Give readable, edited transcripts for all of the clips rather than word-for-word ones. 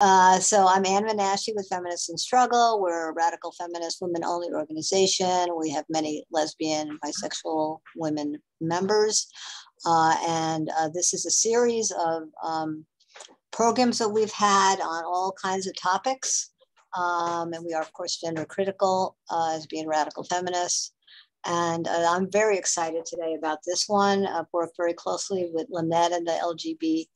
So I'm Ann Menashe with Feminists in Struggle. We're a radical feminist women-only organization. We have many lesbian and bisexual women members. And this is a series of programs that we've had on all kinds of topics. And we are, of course, gender critical as being radical feminists. And I'm very excited today about this one. I've worked very closely with Lynette and the LGBT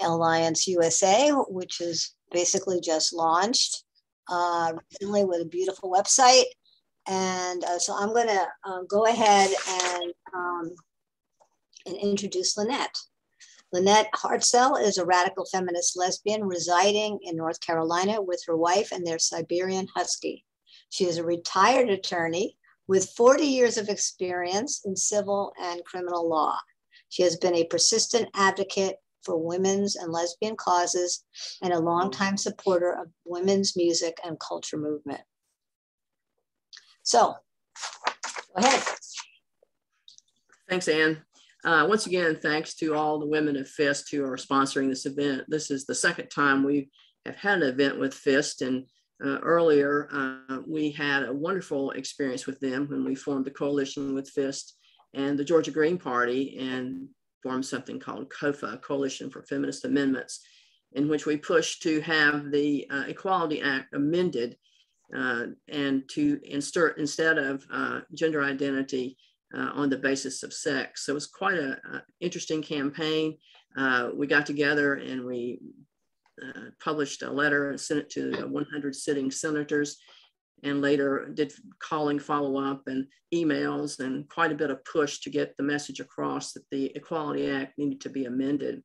Alliance USA, which is basically just launched recently with a beautiful website. And so I'm going to go ahead and introduce Lynette. Lynette Hartzell is a radical feminist lesbian residing in North Carolina with her wife and their Siberian Husky. She is a retired attorney with 40 years of experience in civil and criminal law. She has been a persistent advocate for women's and lesbian causes and a longtime supporter of women's music and culture movement. So, go ahead. Thanks, Ann. Once again, thanks to all the women of FIST who are sponsoring this event. This is the second time we have had an event with FIST, and earlier we had a wonderful experience with them when we formed a coalition with FIST and the Georgia Green Party and formed something called COFA, Coalition for Feminist Amendments, in which we pushed to have the Equality Act amended and to insert, instead of gender identity, on the basis of sex. So it was quite an interesting campaign. We got together and we published a letter and sent it to the 100 sitting senators, and later did calling follow-up and emails and quite a bit of push to get the message across that the Equality Act needed to be amended.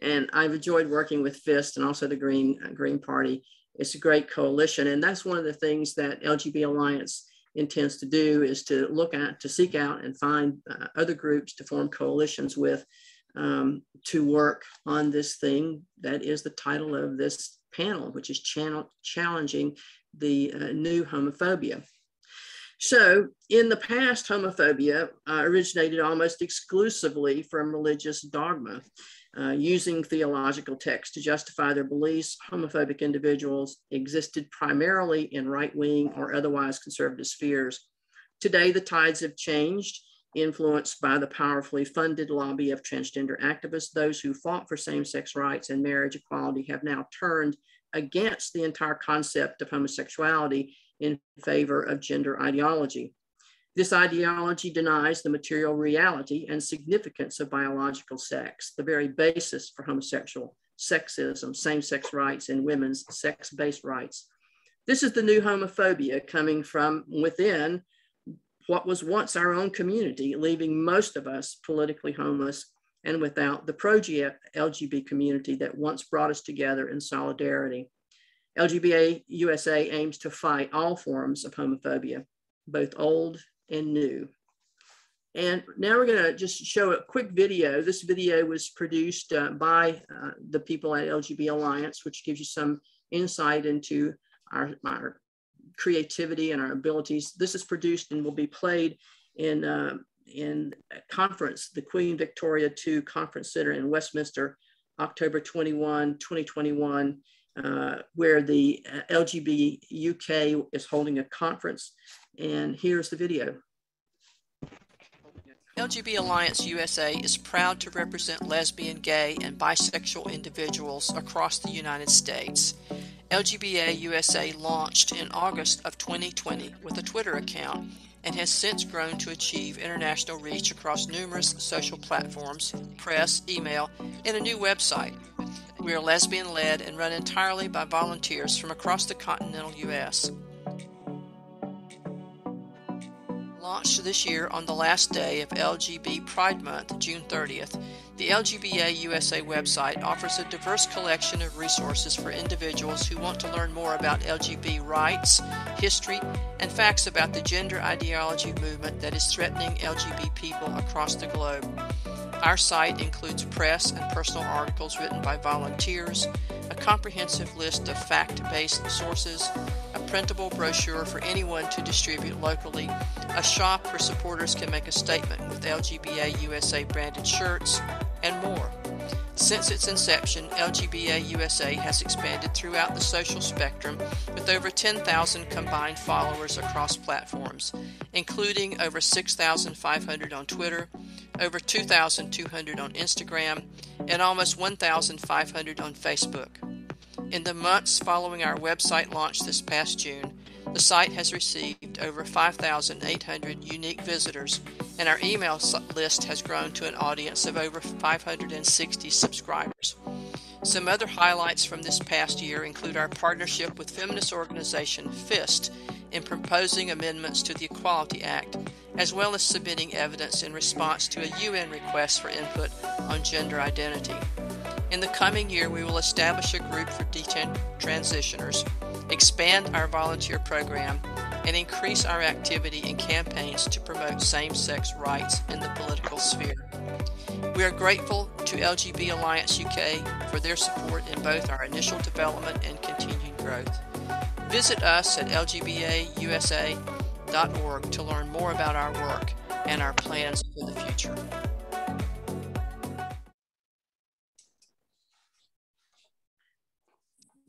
And I've enjoyed working with FIST and also the Green Party. It's a great coalition. And that's one of the things that LGBT Alliance intends to do, is to seek out and find other groups to form coalitions with, to work on this thing that is the title of this panel, which is challenging the new homophobia. So in the past, homophobia originated almost exclusively from religious dogma. Using theological texts to justify their beliefs, homophobic individuals existed primarily in right-wing or otherwise conservative spheres. Today, the tides have changed, influenced by the powerfully funded lobby of transgender activists. Those who fought for same-sex rights and marriage equality have now turned against the entire concept of homosexuality in favor of gender ideology. This ideology denies the material reality and significance of biological sex, the very basis for homosexual sexism, same-sex rights, and women's sex-based rights. This is the new homophobia coming from within what was once our own community, leaving most of us politically homeless and without the pro-LGBT community that once brought us together in solidarity. LGBT USA aims to fight all forms of homophobia, both old and new. And now we're going to just show a quick video. This video was produced by the people at LGBT Alliance, which gives you some insight into our creativity and our abilities. This is produced and will be played in a conference, the Queen Victoria II Conference Center in Westminster, October 21, 2021, where the LGBT UK is holding a conference. And here's the video. LGBT Alliance USA is proud to represent lesbian, gay, and bisexual individuals across the United States. LGBA USA launched in August of 2020 with a Twitter account and has since grown to achieve international reach across numerous social platforms, press, email, and a new website. We are lesbian-led and run entirely by volunteers from across the continental U.S. Launched this year on the last day of LGB Pride Month, June 30th, the LGBA USA website offers a diverse collection of resources for individuals who want to learn more about LGBT rights, history, and facts about the gender ideology movement that is threatening LGBT people across the globe. Our site includes press and personal articles written by volunteers, a comprehensive list of fact-based sources, a printable brochure for anyone to distribute locally, a shop where supporters can make a statement with LGBA USA branded shirts, and more. Since its inception, LGBA USA has expanded throughout the social spectrum with over 10,000 combined followers across platforms, including over 6,500 on Twitter, over 2,200 on Instagram, and almost 1,500 on Facebook. In the months following our website launch this past June, the site has received over 5,800 unique visitors, and our email list has grown to an audience of over 560 subscribers. Some other highlights from this past year include our partnership with feminist organization FIST in proposing amendments to the Equality Act, as well as submitting evidence in response to a UN request for input on gender identity. In the coming year, we will establish a group for detransitioners, expand our volunteer program, and increase our activity in campaigns to promote same-sex rights in the political sphere. We are grateful to LGB Alliance UK for their support in both our initial development and continued growth. Visit us at lgbausa.org to learn more about our work and our plans for the future.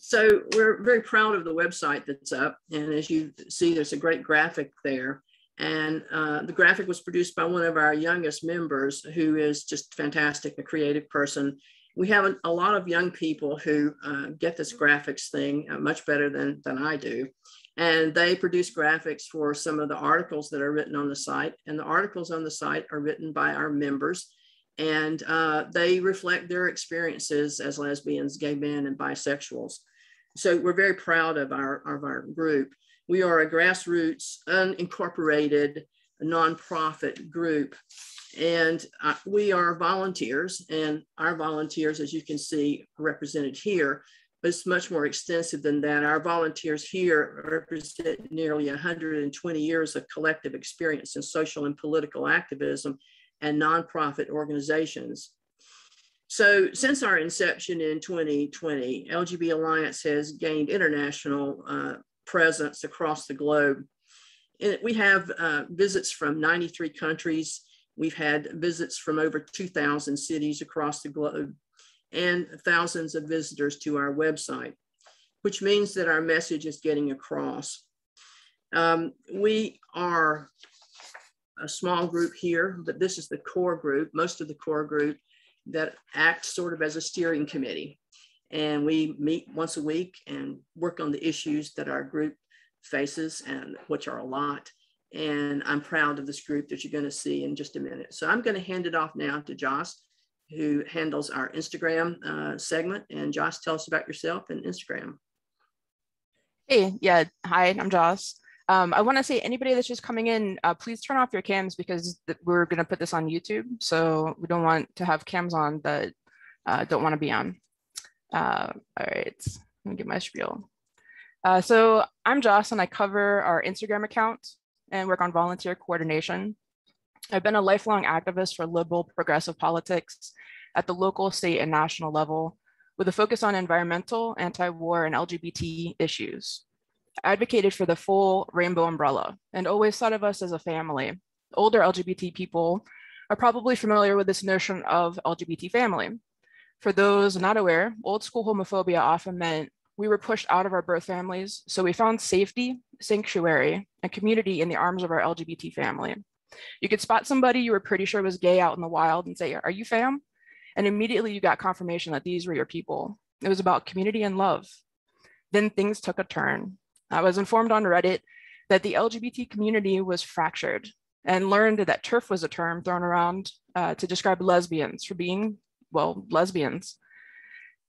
So we're very proud of the website that's up. And as you see, there's a great graphic there. And the graphic was produced by one of our youngest members, who is just fantastic, a creative person. We have a lot of young people who get this graphics thing much better than I do. And they produce graphics for some of the articles that are written on the site. And the articles on the site are written by our members. And they reflect their experiences as lesbians, gay men, and bisexuals. So we're very proud of our group. We are a grassroots, unincorporated, nonprofit group. And we are volunteers, and our volunteers, as you can see, represented here, but it's much more extensive than that. Our volunteers here represent nearly 120 years of collective experience in social and political activism and nonprofit organizations. So since our inception in 2020, LGB Alliance has gained international presence across the globe. And we have visits from 93 countries. We've had visits from over 2,000 cities across the globe and thousands of visitors to our website, which means that our message is getting across. We are a small group here, but this is the core group, most of the core group that acts sort of as a steering committee. And we meet once a week and work on the issues that our group faces, and which are a lot. And I'm proud of this group that you're going to see in just a minute. So I'm going to hand it off now to Josh, who handles our Instagram segment. And Josh, tell us about yourself and Instagram. Hey, yeah, hi, I'm Josh. I want to say, anybody that's just coming in, please turn off your cams, because we're going to put this on YouTube. So we don't want to have cams on that don't want to be on. All right, let me get my spiel. So I'm Joss, and I cover our Instagram account and work on volunteer coordination. I've been a lifelong activist for liberal progressive politics at the local, state, and national level, with a focus on environmental, anti-war, and LGBT issues. I advocated for the full rainbow umbrella and always thought of us as a family. Older LGBT people are probably familiar with this notion of LGBT family. For those not aware, old school homophobia often meant we were pushed out of our birth families, so we found safety, sanctuary, and community in the arms of our LGBT family. You could spot somebody you were pretty sure was gay out in the wild and say, "Are you fam?" And immediately you got confirmation that these were your people. It was about community and love. Then things took a turn. I was informed on Reddit that the LGBT community was fractured, and learned that TERF was a term thrown around to describe lesbians for being, well, lesbians.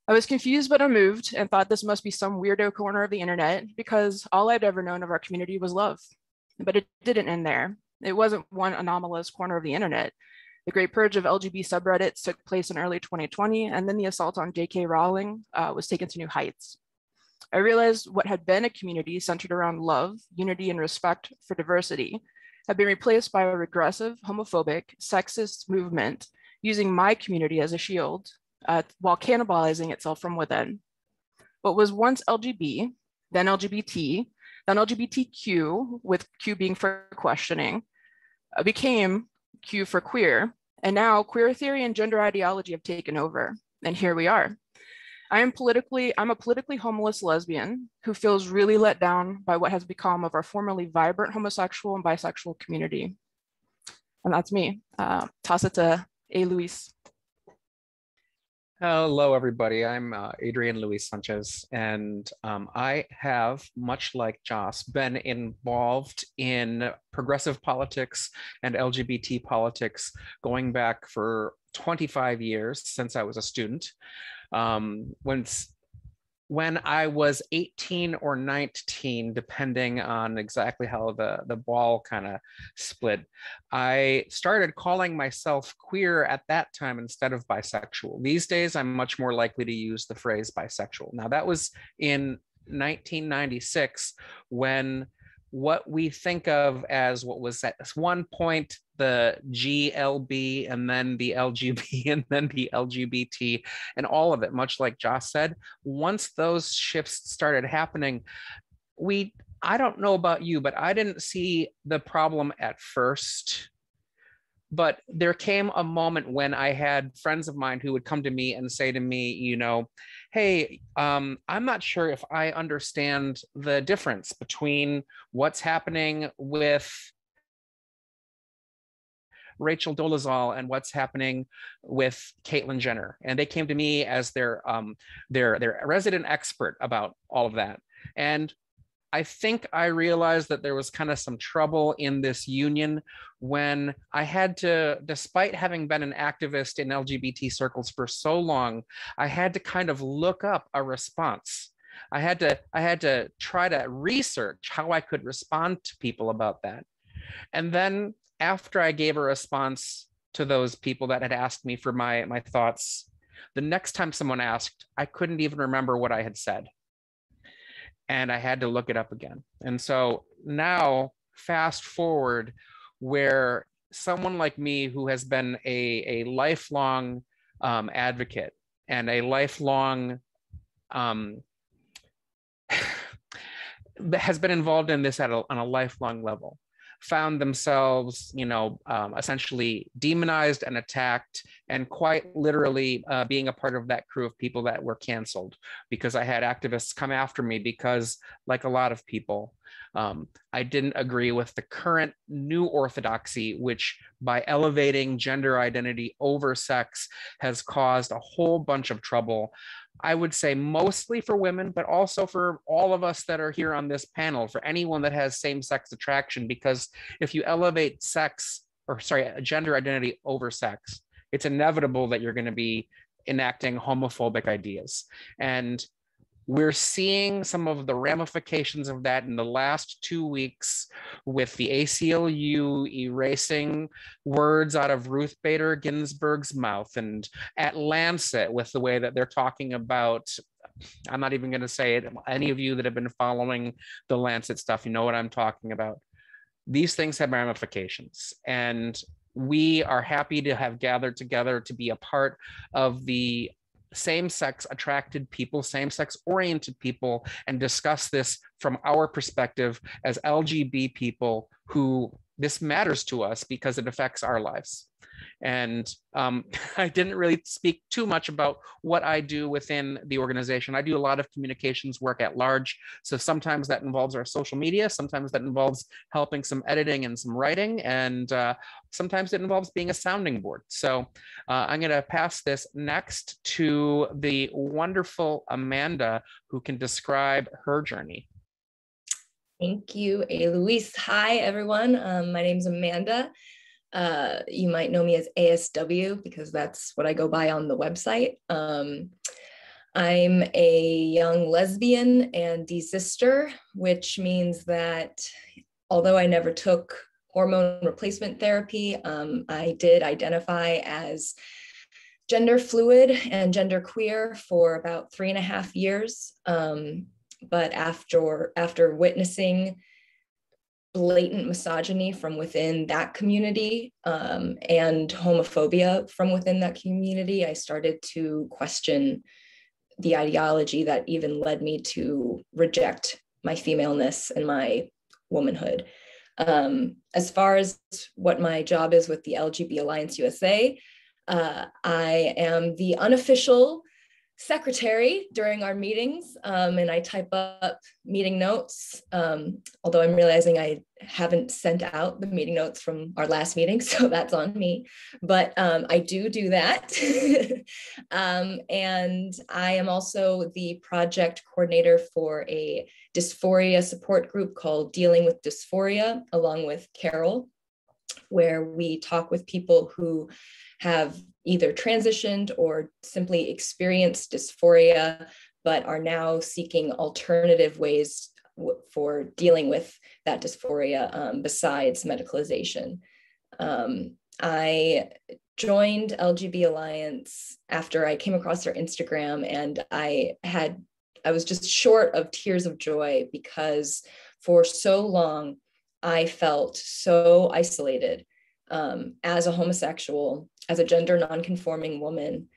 I was confused but unmoved and thought this must be some weirdo corner of the internet, because all I'd ever known of our community was love. But it didn't end there. It wasn't one anomalous corner of the internet. The great purge of LGBT subreddits took place in early 2020, and then the assault on J.K. Rowling was taken to new heights. I realized what had been a community centered around love, unity, and respect for diversity had been replaced by a regressive, homophobic, sexist movement using my community as a shield while cannibalizing itself from within. What was once LGB, then LGBT, then LGBTQ, with Q being for questioning, became Q for queer, and now queer theory and gender ideology have taken over. and here we are. I'm a politically homeless lesbian who feels really let down by what has become of our formerly vibrant homosexual and bisexual community. And that's me. Toss it to A. Luis. Hello, everybody. I'm Adrian Luis Sanchez, and I have, much like Joss, been involved in progressive politics and LGBT politics going back for 25 years since I was a student. When I was 18 or 19, depending on exactly how the ball kind of split, I started calling myself queer at that time instead of bisexual. These days, I'm much more likely to use the phrase bisexual. Now, that was in 1996, when what we think of as what was at one point the GLB and then the LGB and then the LGBT and all of it, much like Joss said, once those shifts started happening, I don't know about you, but I didn't see the problem at first. But there came a moment when I had friends of mine who would come to me and say to me, you know, hey, I'm not sure if I understand the difference between what's happening with Rachel Dolezal and what's happening with Caitlyn Jenner. And they came to me as their resident expert about all of that. And I think I realized that there was kind of some trouble in this union when I had to, despite having been an activist in LGBT circles for so long, I had to kind of look up a response. I had to try to research how I could respond to people about that. And then after I gave a response to those people that had asked me for my thoughts, the next time someone asked, I couldn't even remember what I had said. And I had to look it up again. And so now, fast forward, where someone like me who has been a lifelong advocate and a lifelong has been involved in this on a lifelong level, found themselves, essentially demonized and attacked, and quite literally being a part of that crew of people that were canceled because I had activists come after me because, like a lot of people, I didn't agree with the current new orthodoxy, which by elevating gender identity over sex has caused a whole bunch of trouble. I would say mostly for women, but also for all of us that are here on this panel, for anyone that has same-sex attraction, because if you elevate gender identity over sex, it's inevitable that you're going to be enacting homophobic ideas. And we're seeing some of the ramifications of that in the last 2 weeks with the ACLU erasing words out of Ruth Bader Ginsburg's mouth, and at Lancet with the way that they're talking about, I'm not even going to say it, any of you that have been following the Lancet stuff, you know what I'm talking about. These things have ramifications, and we are happy to have gathered together to be a part of the same-sex attracted people, same-sex oriented people, and discuss this from our perspective as LGB people who this matters to us because it affects our lives. And I didn't really speak too much about what I do within the organization. I do a lot of communications work at large. So sometimes that involves our social media, sometimes that involves helping some editing and some writing, and sometimes it involves being a sounding board. So I'm going to pass this next to the wonderful Amanda, who can describe her journey. Thank you, A. Luis. Hi, everyone. My name is Amanda. You might know me as ASW because that's what I go by on the website. I'm a young lesbian and desister, which means that although I never took hormone replacement therapy, I did identify as gender fluid and gender queer for about 3.5 years. But after witnessing blatant misogyny from within that community and homophobia from within that community, I started to question the ideology that even led me to reject my femaleness and my womanhood. As far as what my job is with the LGB Alliance USA, I am the unofficial secretary during our meetings, and I type up meeting notes, although I'm realizing I haven't sent out the meeting notes from our last meeting, so that's on me, but I do that. And I am also the project coordinator for a dysphoria support group called Dealing with Dysphoria, along with Carol, where we talk with people who have either transitioned or simply experienced dysphoria, but are now seeking alternative ways for dealing with that dysphoria besides medicalization. I joined LGB Alliance after I came across their Instagram, and I was just short of tears of joy because for so long I felt so isolated as a homosexual, as a gender nonconforming woman,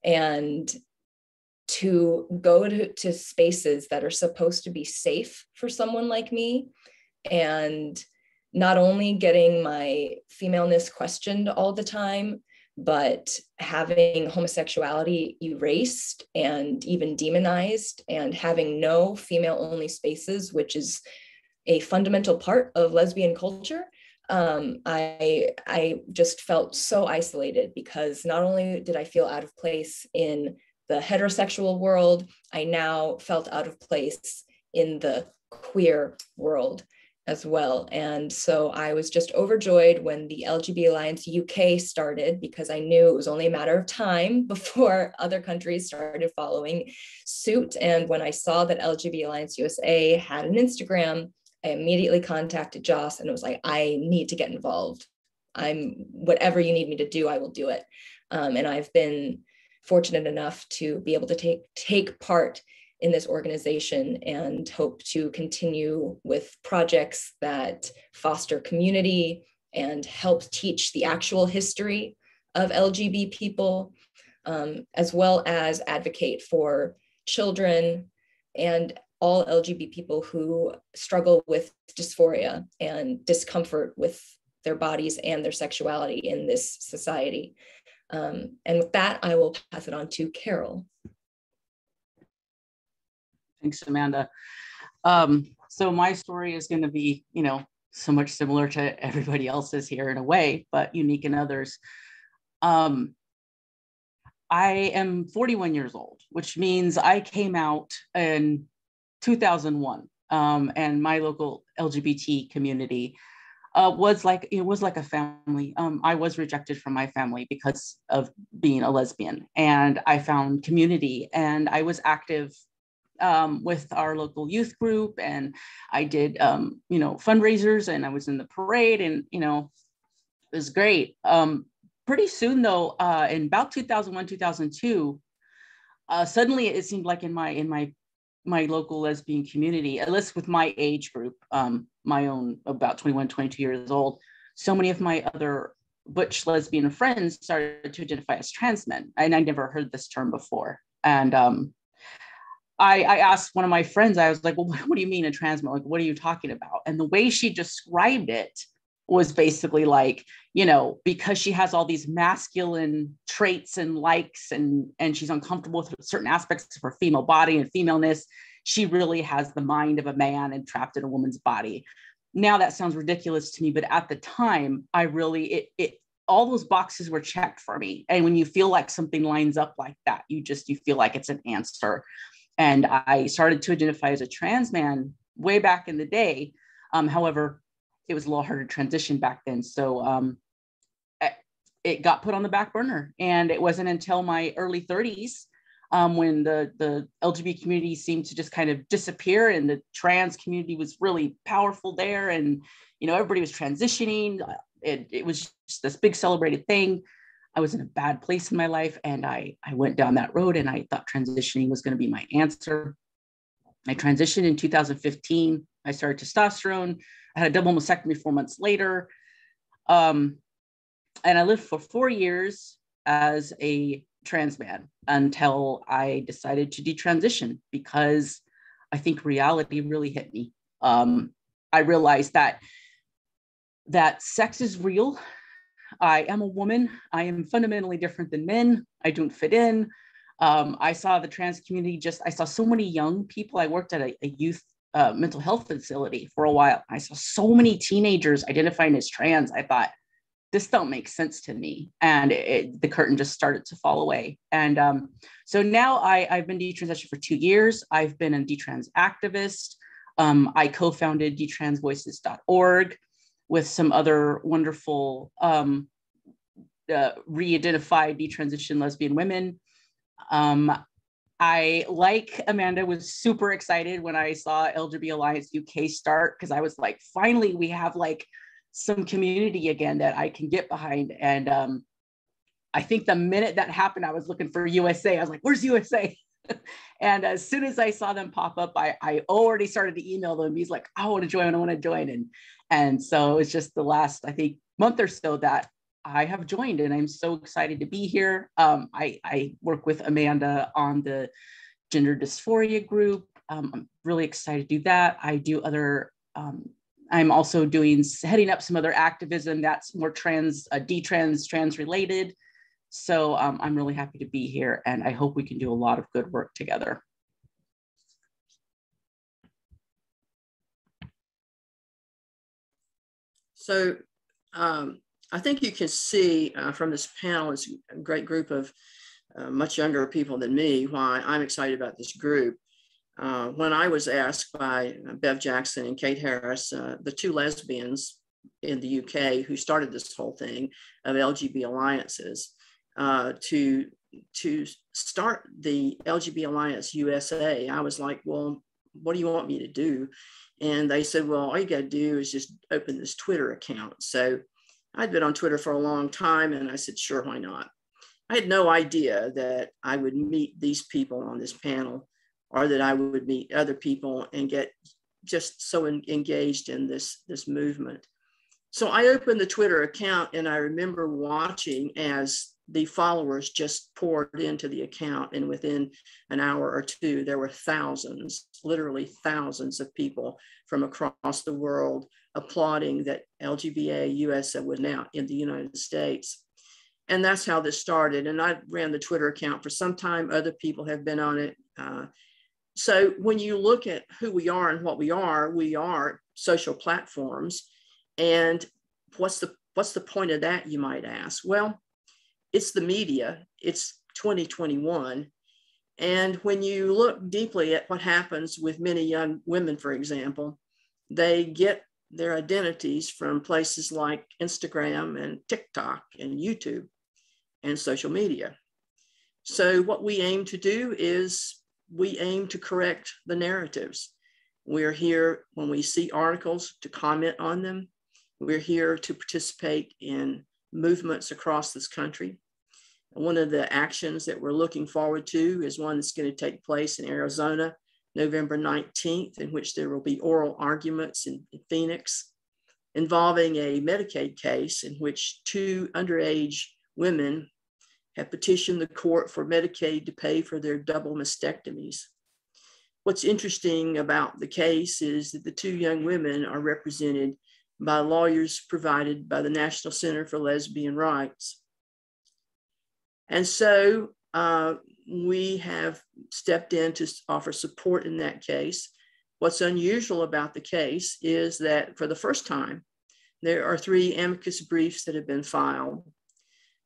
and to go to spaces that are supposed to be safe for someone like me, and not only getting my femaleness questioned all the time, but having homosexuality erased and even demonized, and having no female-only spaces, which is a fundamental part of lesbian culture. I just felt so isolated because not only did I feel out of place in the heterosexual world, I now felt out of place in the queer world as well. And so I was just overjoyed when the LGB Alliance UK started, because I knew it was only a matter of time before other countries started following suit. And when I saw that LGB Alliance USA had an Instagram, I immediately contacted Joss and it was like, I need to get involved. Whatever you need me to do, I will do it. And I've been fortunate enough to be able to take part in this organization, and hope to continue with projects that foster community and help teach the actual history of LGB people, as well as advocate for children and all LGBT people who struggle with dysphoria and discomfort with their bodies and their sexuality in this society. And with that, I will pass it on to Carol. Thanks, Amanda. So my story is going to be, so much similar to everybody else's here in a way, but unique in others. I am 41 years old, which means I came out in 2001, and my local LGBT community was like a family. I was rejected from my family because of being a lesbian, and I found community, and I was active with our local youth group, and I did fundraisers, and I was in the parade, and it was great. Pretty soon though, in about 2001, 2002, suddenly it seemed like in my local lesbian community, at least with my age group, my own about 21, 22 years old, so many of my other butch lesbian friends started to identify as trans men, and I never heard this term before. And I asked one of my friends, I was like, well, what do you mean a trans man? Like, what are you talking about? And the way she described it was basically like, because she has all these masculine traits and likes, and she's uncomfortable with certain aspects of her female body and femaleness, she really has the mind of a man and trapped in a woman's body. Now that sounds ridiculous to me, but at the time, I really, all those boxes were checked for me. And when you feel like something lines up like that, you feel like it's an answer. And I started to identify as a trans man way back in the day. However, it was a little harder to transition back then. So it got put on the back burner. And it wasn't until my early 30s when the LGBT community seemed to just kind of disappear, and the trans community was really powerful there. And, everybody was transitioning. It was just this big celebrated thing. I was in a bad place in my life, and I went down that road, and I thought transitioning was going to be my answer. I transitioned in 2015. I started testosterone. I had a double mastectomy 4 months later. And I lived for 4 years as a trans man until I decided to detransition, because I think reality really hit me. I realized that sex is real. I am a woman. I am fundamentally different than men. I don't fit in. I saw the trans community I saw so many young people. I worked at a youth mental health facility for a while. I saw so many teenagers identifying as trans. I thought, this don't make sense to me. And the curtain just started to fall away. And so now I've been detransitioned for 2 years. I've been a detrans activist. I co-founded detransvoices.org with some other wonderful re-identified detransition lesbian women. I, like Amanda, was super excited when I saw LGBT Alliance UK start, because I was like, finally, we have like some community again that I can get behind. And I think the minute that happened, I was looking for USA. I was like, where's USA? And as soon as I saw them pop up, I already started to email them. He's like, I want to join, I want to join. And so it's just the last, I think, month or so that I have joined, and I'm so excited to be here. I work with Amanda on the gender dysphoria group. I'm really excited to do that. I do other, I'm also heading up some other activism that's more trans related. So I'm really happy to be here, and I hope we can do a lot of good work together. So I think you can see from this panel, it's a great group of much younger people than me, why I'm excited about this group. When I was asked by Bev Jackson and Kate Harris, the two lesbians in the UK who started this whole thing of LGBT Alliances, to start the LGBT Alliance USA, I was like, well, what do you want me to do? And they said, well, all you got to do is just open this Twitter account. So I'd been on Twitter for a long time, and I said, sure, why not? I had no idea that I would meet these people on this panel, or that I would meet other people and get just so engaged in this movement. So I opened the Twitter account, and I remember watching as the followers just poured into the account, and within an hour or two, there were thousands, literally thousands of people from across the world applauding that LGBT USA was now in the United States. And that's how this started. And I ran the Twitter account for some time. Other people have been on it. So when you look at who we are and what we are social platforms. And what's the point of that, you might ask? Well, it's the media. It's 2021. And when you look deeply at what happens with many young women, for example, they get their identities from places like Instagram and TikTok and YouTube and social media. So what we aim to do is we aim to correct the narratives. We're here when we see articles to comment on them. We're here to participate in movements across this country. One of the actions that we're looking forward to is one that's going to take place in Arizona, November 19th, in which there will be oral arguments in Phoenix involving a Medicaid case in which 2 underage women have petitioned the court for Medicaid to pay for their double mastectomies. What's interesting about the case is that the 2 young women are represented by lawyers provided by the National Center for Lesbian Rights. And so we have stepped in to offer support in that case. What's unusual about the case is that for the first time, there are 3 amicus briefs that have been filed,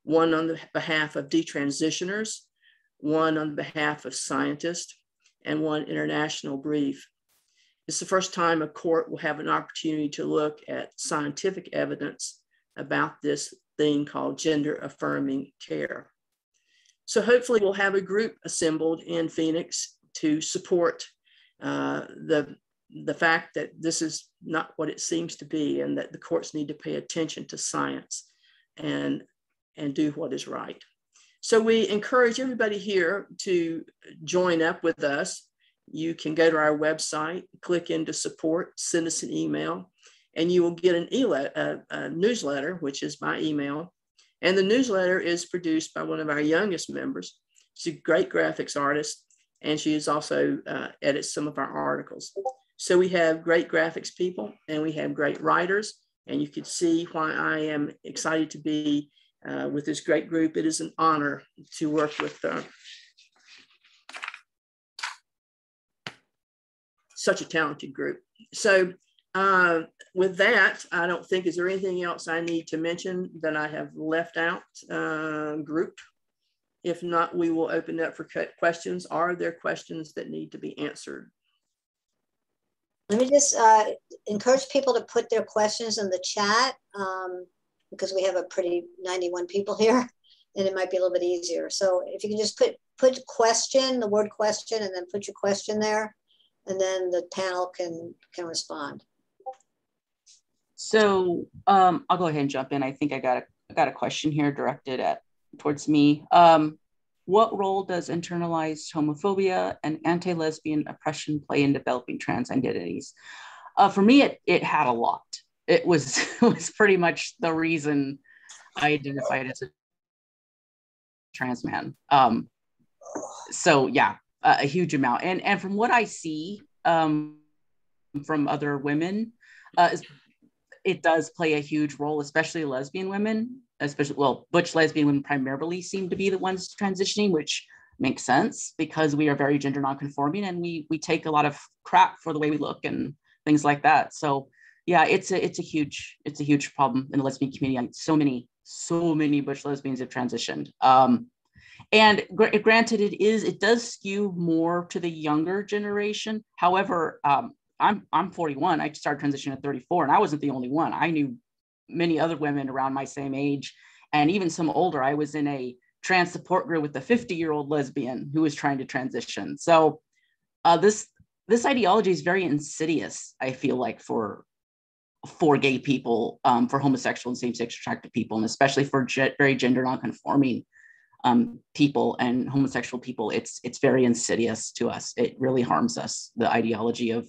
one on the behalf of detransitioners, one on behalf of scientists, and one international brief. It's the first time a court will have an opportunity to look at scientific evidence about this thing called gender affirming care. So hopefully we'll have a group assembled in Phoenix to support the fact that this is not what it seems to be, and that the courts need to pay attention to science and do what is right. So we encourage everybody here to join up with us. You can go to our website, click into support, send us an email, and you will get a newsletter, which is my email. And the newsletter is produced by one of our youngest members. She's a great graphics artist, and she is also edits some of our articles. So we have great graphics people, and we have great writers, and you could see why I am excited to be with this great group. It is an honor to work with such a talented group. So with that, I don't think, is there anything else I need to mention that I have left out, group? If not, we will open it up for questions. Are there questions that need to be answered? Let me just encourage people to put their questions in the chat, because we have a pretty 91 people here, and it might be a little bit easier. So if you can just put question, the word question, and then put your question there, and then the panel can respond. So I'll go ahead and jump in. I think I got a question here directed towards me. What role does internalized homophobia and anti-lesbian oppression play in developing trans identities? For me, it had a lot. It was pretty much the reason I identified as a trans man. So yeah, a huge amount. And from what I see from other women, it does play a huge role, especially lesbian women, butch lesbian women primarily seem to be the ones transitioning, which makes sense because we are very gender nonconforming and we take a lot of crap for the way we look and things like that. So yeah, it's a huge problem in the lesbian community. So many butch lesbians have transitioned. And granted, it does skew more to the younger generation. However, I'm 41. I started transitioning at 34, and I wasn't the only one. I knew many other women around my same age, and even some older. I was in a trans support group with a 50-year-old lesbian who was trying to transition. So this ideology is very insidious, I feel like, for gay people, for homosexual and same-sex attracted people, and especially for very gender nonconforming people and homosexual people. It's very insidious to us. It really harms us, the ideology of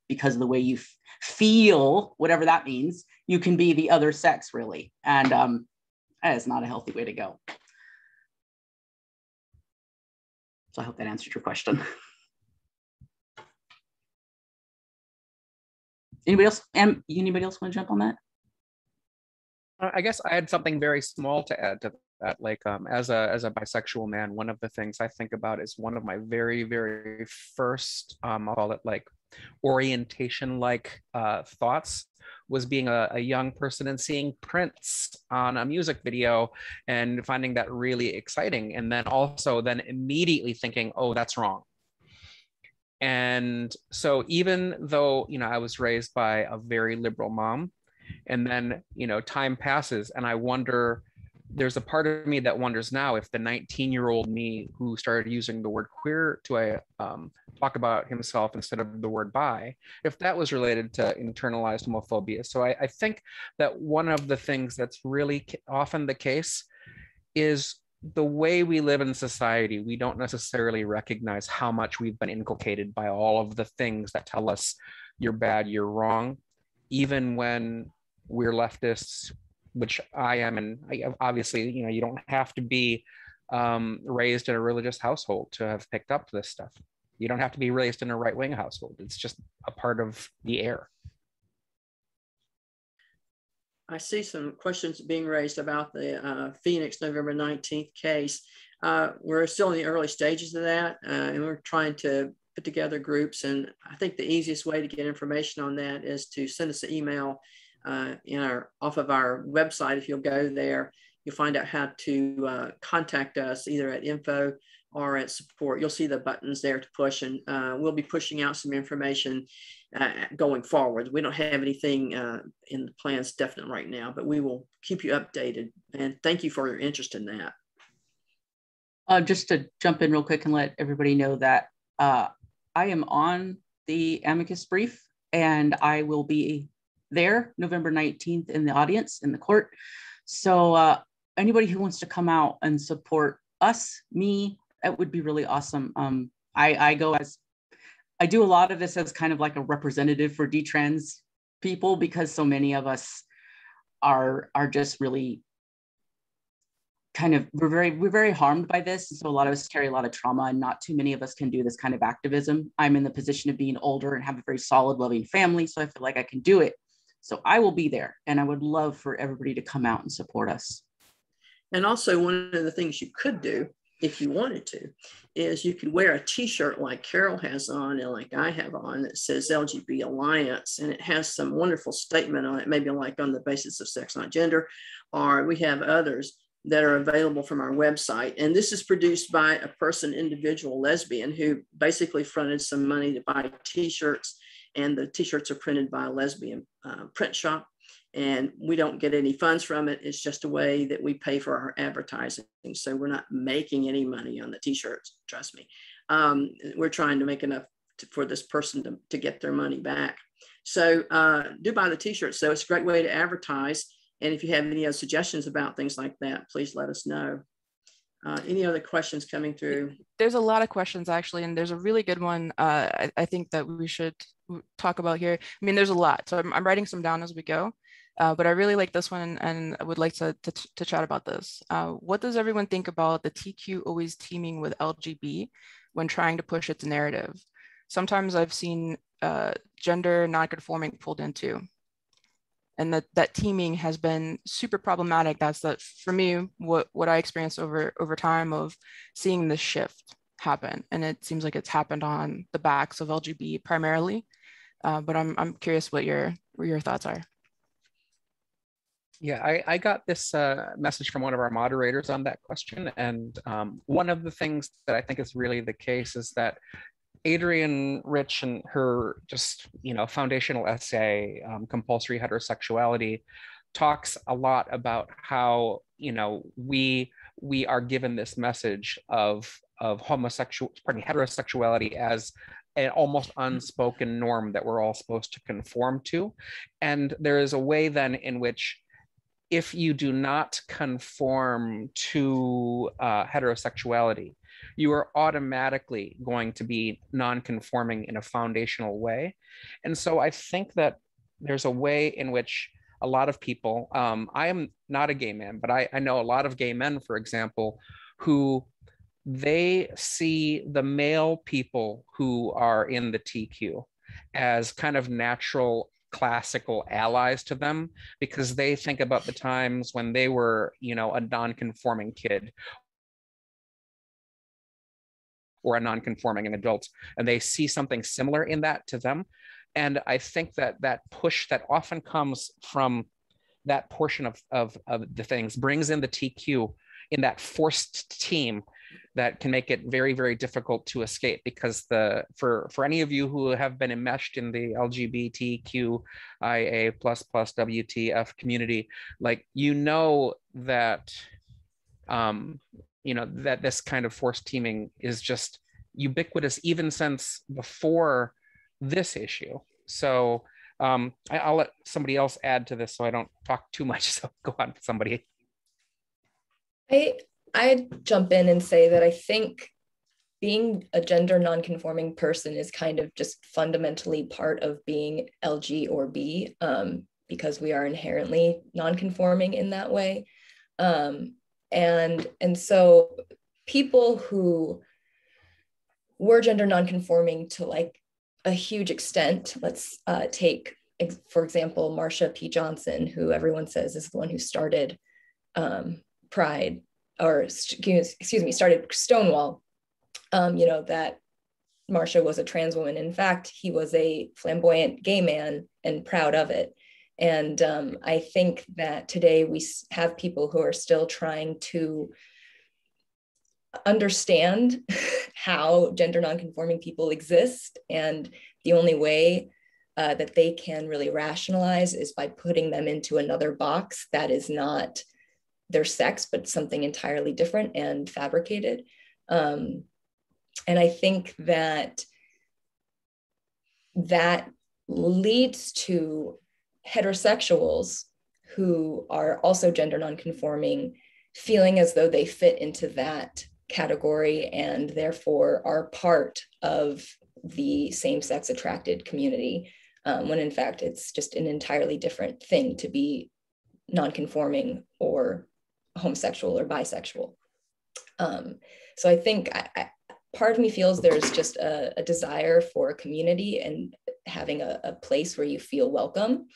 because of the way you feel, whatever that means, you can be the other sex, really. And that is not a healthy way to go. So I hope that answered your question. Anybody else want to jump on that? I guess I had something very small to add to that. Like as a bisexual man, one of the things I think about is one of my very, very first, I'll call it like orientation-like thoughts was being a young person and seeing Prince on a music video and finding that really exciting. And then also immediately thinking, oh, that's wrong. And so even though, I was raised by a very liberal mom, and then, time passes and I wonder, there's a part of me that wonders now if the 19-year-old me who started using the word queer to talk about himself instead of the word bi, if that was related to internalized homophobia. So I think that one of the things that's really often the case is the way we live in society. We don't necessarily recognize how much we've been inculcated by all of the things that tell us you're bad, you're wrong, even when we're leftists, which I am. And obviously, you don't have to be raised in a religious household to have picked up this stuff. You don't have to be raised in a right-wing household. It's just a part of the air. I see some questions being raised about the Phoenix November 19th case. We're still in the early stages of that, and we're trying to put together groups. And I think the easiest way to get information on that is to send us an email off of our website. If you'll go there, you'll find out how to contact us either at info or at support. You'll see the buttons there to push, and we'll be pushing out some information going forward. We don't have anything in the plans definite right now, but we will keep you updated. And thank you for your interest in that. Just to jump in real quick and let everybody know that I am on the amicus brief, and I will be there November 19th in the audience in the court. So anybody who wants to come out and support us, me, that would be really awesome. I do a lot of this as kind of like a representative for detrans people, because so many of us are just really kind of, we're very harmed by this. And so a lot of us carry a lot of trauma, and not too many of us can do this kind of activism. I'm in the position of being older and have a very solid, loving family, so I feel like I can do it. So I will be there, and I would love for everybody to come out and support us. And also, one of the things you could do if you wanted to is you could wear a t-shirt like Carol has on and like I have on that says LGBT Alliance, and it has some wonderful statement on it, maybe like on the basis of sex, not gender, or we have others that are available from our website. And this is produced by a person, individual lesbian, who basically fronted some money to buy t-shirts, and the t-shirts are printed by a lesbian print shop. And we don't get any funds from it. It's just a way that we pay for our advertising. So we're not making any money on the t-shirts, trust me. We're trying to make enough for this person to get their money back. So do buy the t-shirts. So it's a great way to advertise. And if you have any other suggestions about things like that, please let us know. Any other questions coming through? There's a lot of questions actually, and there's a really good one I think that we should talk about here. I mean, there's a lot, so I'm writing some down as we go. But I really like this one, and I would like to chat about this. What does everyone think about the TQ always teaming with LGB when trying to push its narrative? Sometimes I've seen gender non-conforming pulled into, and that teaming has been super problematic. That's for me, what I experienced over time of seeing this shift happen. And it seems like it's happened on the backs of LGB primarily. But I'm curious what your thoughts are. Yeah, I got this message from one of our moderators on that question. And one of the things that I think is really the case is that Adrienne Rich and her just, foundational essay, Compulsory Heterosexuality, talks a lot about how, we are given this message of heterosexuality as an almost unspoken norm that we're all supposed to conform to. And there is a way then in which if you do not conform to heterosexuality, you are automatically going to be non-conforming in a foundational way. And so I think that there's a way in which a lot of people, I am not a gay man, but I know a lot of gay men, for example, who they see the male people who are in the TQ as kind of natural classical allies to them, because they think about the times when they were, a non-conforming kid or a non-conforming adult, and they see something similar in that to them. And I think that push that often comes from that portion of the things brings in the TQ in that forced team that can make it very, very difficult to escape, because for any of you who have been enmeshed in the LGBTQIA++ WTF community, like, that that this kind of forced teaming is just ubiquitous even since before this issue. So I'll let somebody else add to this so I don't talk too much. So go on, somebody. I'd jump in and say that I think being a gender non-conforming person is kind of just fundamentally part of being LG or B, because we are inherently non-conforming in that way. And so people who were gender non-conforming to like a huge extent, let's take, for example, Marsha P. Johnson, who everyone says is the one who started Pride, or started Stonewall, that Marsha was a trans woman. In fact, he was a flamboyant gay man and proud of it. And I think that today we have people who are still trying to understand how gender nonconforming people exist. And the only way that they can really rationalize is by putting them into another box that is not their sex, but something entirely different and fabricated. And I think that leads to heterosexuals who are also gender nonconforming feeling as though they fit into that category and therefore are part of the same-sex attracted community, when in fact it's just an entirely different thing to be nonconforming or homosexual or bisexual. So I think part of me feels there's just a desire for a community and having a place where you feel welcome.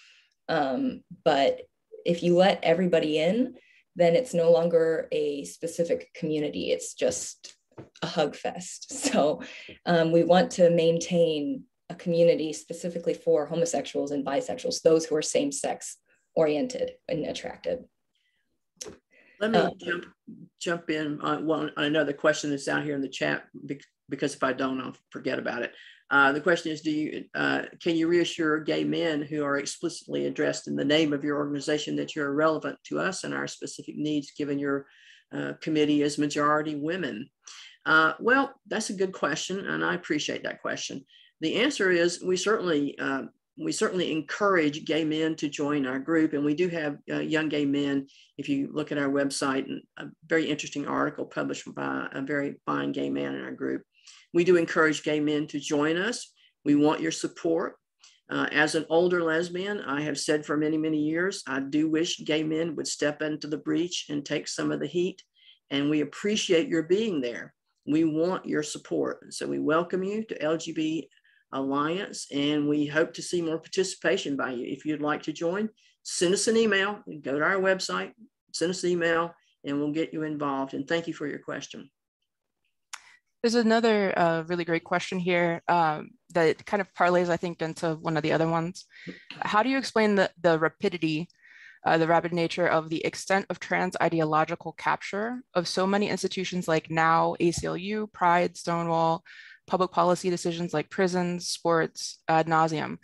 But if you let everybody in, then it's no longer a specific community. It's just a hug fest. So we want to maintain a community specifically for homosexuals and bisexuals, those who are same-sex oriented and attracted. Let me jump in on another question that's down here in the chat, because if I don't, I'll forget about it. The question is, can you reassure gay men who are explicitly addressed in the name of your organization that you're relevant to us and our specific needs, given your committee is majority women? Well, that's a good question, and I appreciate that question. The answer is we certainly encourage gay men to join our group, and we do have young gay men. If you look at our website, and a very interesting article published by a very fine gay man in our group. We do encourage gay men to join us. We want your support. As an older lesbian, I have said for many, many years, I do wish gay men would step into the breach and take some of the heat, and we appreciate your being there. We want your support. So we welcome you to LGB Alliance, and we hope to see more participation by you. If you'd like to join, send us an email, go to our website, send us an email, and we'll get you involved. And thank you for your question. There's another really great question here that kind of parlays, I think, into one of the other ones. How do you explain the rapidity, the rapid nature of the extent of trans ideological capture of so many institutions like NOW, ACLU, Pride, Stonewall, public policy decisions like prisons, sports, ad nauseum?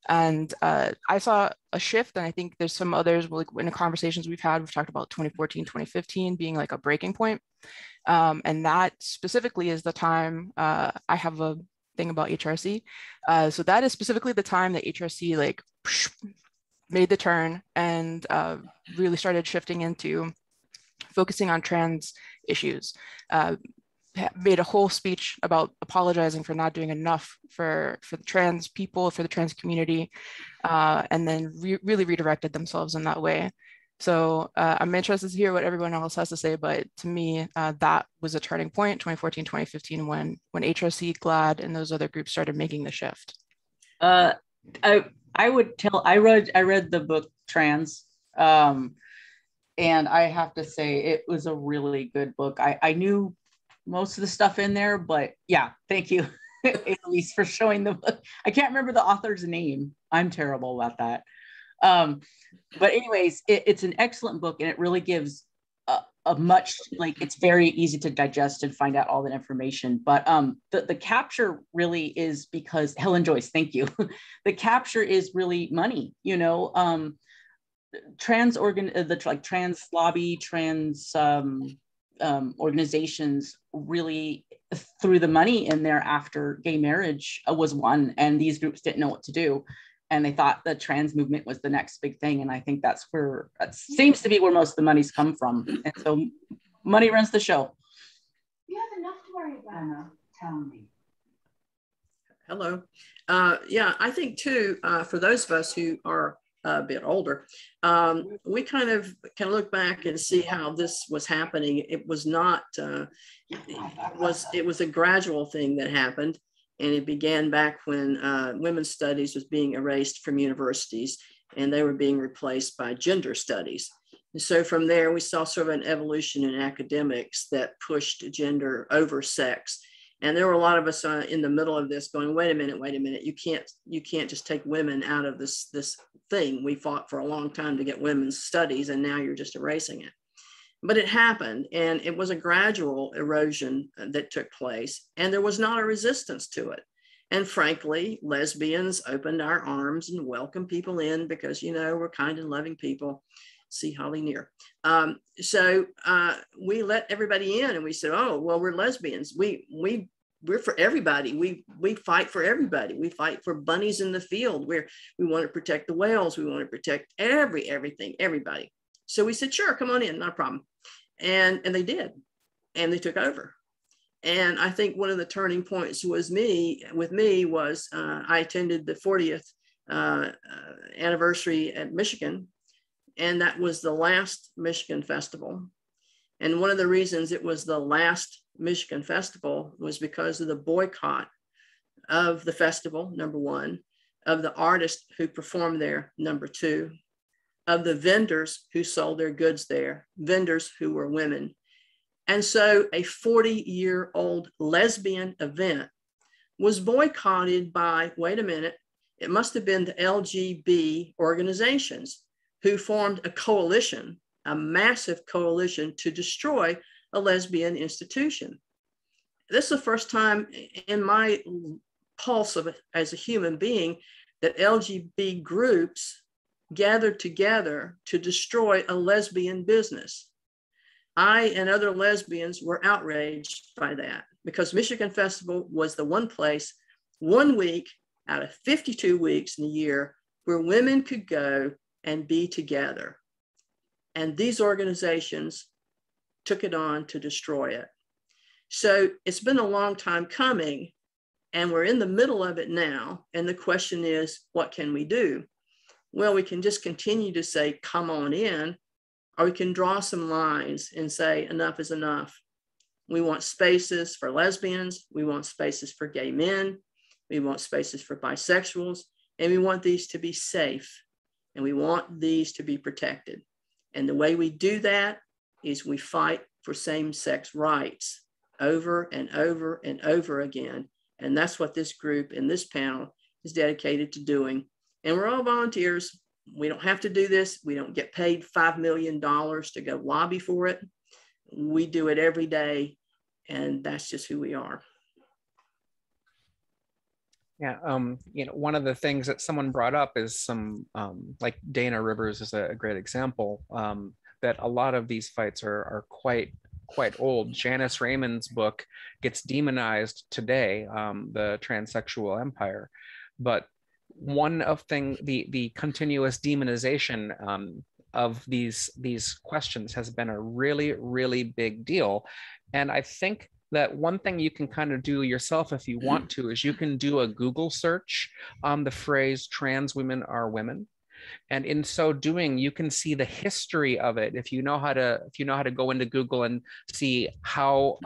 And I saw a shift, and I think there's some others, like in the conversations we've had, we've talked about 2014, 2015 being like a breaking point. And that specifically is the time, I have a thing about HRC. So that is specifically the time that HRC like made the turn and really started shifting into focusing on trans issues. Made a whole speech about apologizing for not doing enough for the trans people, for the trans community, and then really redirected themselves in that way. So I'm interested to hear what everyone else has to say, but to me, that was a turning point, 2014, 2015, when HRC, GLAAD, and those other groups started making the shift. I read the book Trans, and I have to say it was a really good book. I knew most of the stuff in there, but yeah, thank you, Elise, for showing the book. I can't remember the author's name. I'm terrible about that. But anyways, it's an excellent book, and it really gives a much, like, it's very easy to digest and find out all that information. But the capture really is because Helen Joyce, thank you. The capture is really money, you know. Trans lobby, trans organizations really threw the money in there after gay marriage was won, and these groups didn't know what to do, and they thought the trans movement was the next big thing. And I think that seems to be where most of the money's come from, and so money runs the show. You have enough to worry about. Anna, tell me. Hello. Yeah, I think too, for those of us who are a bit older, we kind of can look back and see how this was happening. It was not, it was a gradual thing that happened, and it began back when women's studies was being erased from universities, and they were being replaced by gender studies. And so from there, we saw sort of an evolution in academics that pushed gender over sex. And there were a lot of us in the middle of this going, wait a minute, you can't just take women out of this thing. We fought for a long time to get women's studies, and now you're just erasing it. But it happened, and it was a gradual erosion that took place, and there was not a resistance to it. And frankly, lesbians opened our arms and welcomed people in because, you know, we're kind and loving people. See Holly Near. So we let everybody in, and we said, oh, well, we're lesbians. We're for everybody. We fight for everybody. We fight for bunnies in the field. We want to protect the whales. We want to protect everything, everybody. So we said, sure, come on in, not a problem. And they did, and they took over. And I think one of the turning points was I attended the 40th anniversary at Michigan. And that was the last Michigan Festival. And one of the reasons it was the last Michigan Festival was because of the boycott of the festival, number one, of the artists who performed there, number 2, of the vendors who sold their goods there, vendors who were women. And so a 40-year-old lesbian event was boycotted by, wait a minute, it must have been the LGB organizations who formed a coalition, a massive coalition to destroy a lesbian institution. This is the first time in my pulse of as a human being that LGB groups gathered together to destroy a lesbian business. I and other lesbians were outraged by that because Michigan Festival was the one place, 1 week out of 52 weeks in a year where women could go and be together. And these organizations took it on to destroy it. So it's been a long time coming, and we're in the middle of it now. And the question is, what can we do? Well, we can just continue to say, come on in, or we can draw some lines and say, enough is enough. We want spaces for lesbians. We want spaces for gay men. We want spaces for bisexuals. And we want these to be safe. And we want these to be protected. And the way we do that is we fight for same-sex rights over and over and over again. And that's what this group in this panel is dedicated to doing. And we're all volunteers. We don't have to do this. We don't get paid $5 million to go lobby for it. We do it every day, and that's just who we are. Yeah, you know, one of the things that someone brought up is some, like Dana Rivers is a great example, that a lot of these fights are quite old. Janice Raymond's book gets demonized today, the transsexual empire, but one of the continuous demonization of these questions has been a really, really big deal. And I think that one thing you can kind of do yourself if you want to is you can do a Google search on the phrase trans women are women. And in so doing, you can see the history of it. If you know how to go into Google and see how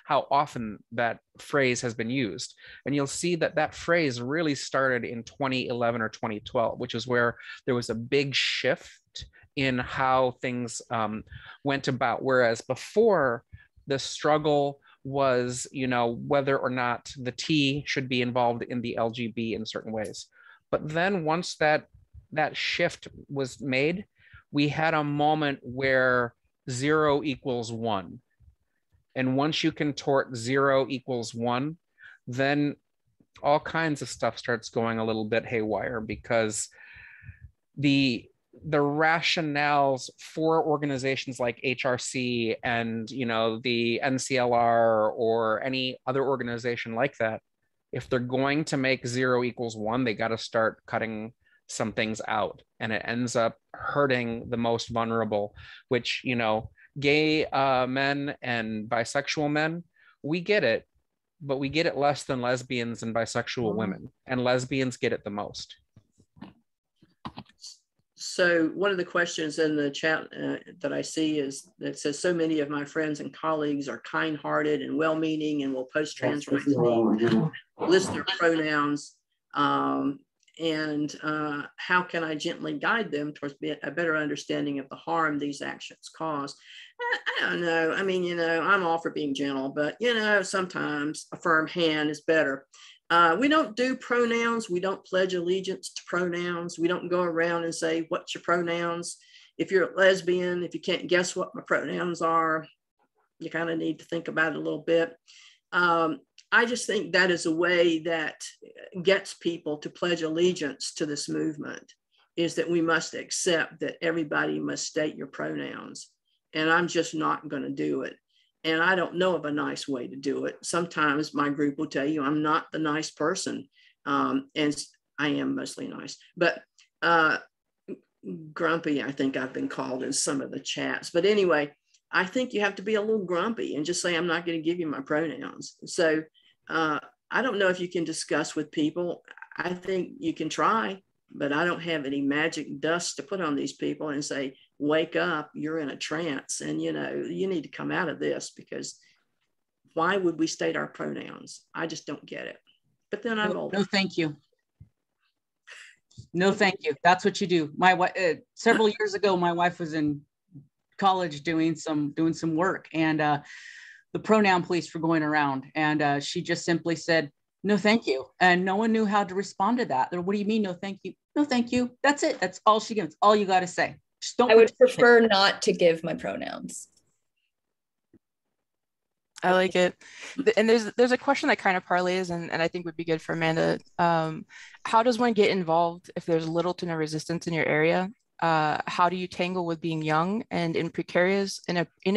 often that phrase has been used, and you'll see that that phrase really started in 2011 or 2012, which is where there was a big shift in how things went about. Whereas before, the struggle was, you know, whether or not the T should be involved in the LGB in certain ways. But then once that shift was made, we had a moment where 0 equals 1. And once you contort 0 equals 1, then all kinds of stuff starts going a little bit haywire, because the rationales for organizations like HRC and, you know, the NCLR or any other organization like that, if they're going to make 0 equals 1, they got to start cutting some things out, and it ends up hurting the most vulnerable, which, you know, gay men and bisexual men, we get it, but we get it less than lesbians and bisexual women, and lesbians get it the most. So one of the questions in the chat that I see is that says, so many of my friends and colleagues are kind-hearted and well-meaning and will post trans rights, list their pronouns, and how can I gently guide them towards a better understanding of the harm these actions cause? I don't know. I mean, you know, I'm all for being gentle, but, you know, sometimes a firm hand is better. We don't do pronouns. We don't pledge allegiance to pronouns. We don't go around and say, what's your pronouns? If you're a lesbian, if you can't guess what my pronouns are, you kind of need to think about it a little bit. I just think that is a way that gets people to pledge allegiance to this movement, is that we must accept that everybody must state your pronouns. And I'm just not going to do it. And I don't know of a nice way to do it. Sometimes my group will tell you I'm not the nice person. And I am mostly nice, but grumpy, I think I've been called in some of the chats. But anyway, I think you have to be a little grumpy and just say, I'm not going to give you my pronouns. So I don't know if you can discuss with people. I think you can try, but I don't have any magic dust to put on these people and say, wake up, you're in a trance, and you know, you need to come out of this, because why would we state our pronouns? I just don't get it. But then I'm older. No, thank you. No, thank you. That's what you do. My wife, several years ago, my wife was in college doing some work, and the pronoun police were going around, and she just simply said, no, thank you. And no one knew how to respond to that. What do you mean, no, thank you? No, thank you. That's it. That's all she gives. All you got to say. Just don't. I would prefer not to give my pronouns. I like it. And there's a question that kind of parlays and I think would be good for Amanda. How does one get involved if there's little to no resistance in your area? How do you tangle with being young and in a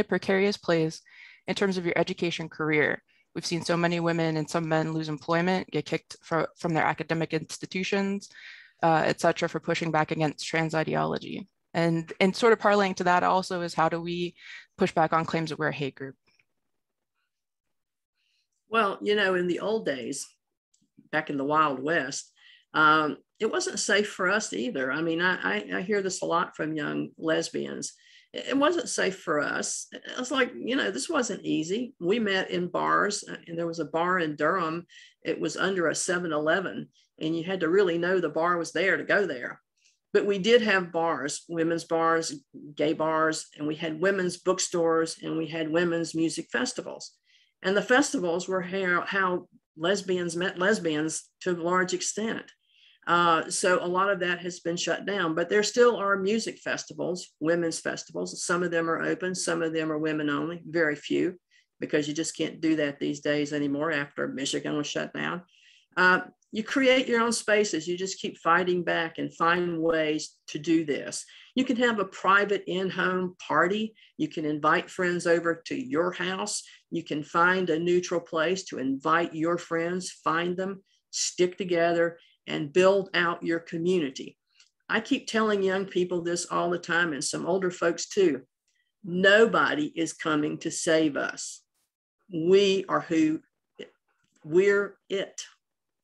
precarious place in terms of your education career? We've seen so many women and some men lose employment, get kicked from their academic institutions, et cetera, for pushing back against trans ideology. And sort of parlaying to that also is, how do we push back on claims that we're a hate group? Well, in the old days, back in the Wild West, it wasn't safe for us either. I mean, I hear this a lot from young lesbians. It wasn't safe for us. It was like, this wasn't easy. We met in bars, and there was a bar in Durham. It was under a 7-Eleven, and you had to really know the bar was there to go there. But we did have bars, women's bars, gay bars, and we had women's bookstores, and we had women's music festivals. And the festivals were how lesbians met lesbians to a large extent. So a lot of that has been shut down, but there still are music festivals, women's festivals. Some of them are open, some of them are women only, very few, because you just can't do that these days anymore after Michigan was shut down. You create your own spaces. You just keep fighting back and find ways to do this. You can have a private in-home party. You can invite friends over to your house. You can find a neutral place to invite your friends, find them, stick together, and build out your community. I keep telling young people this all the time, and some older folks too. Nobody is coming to save us. We are we're it.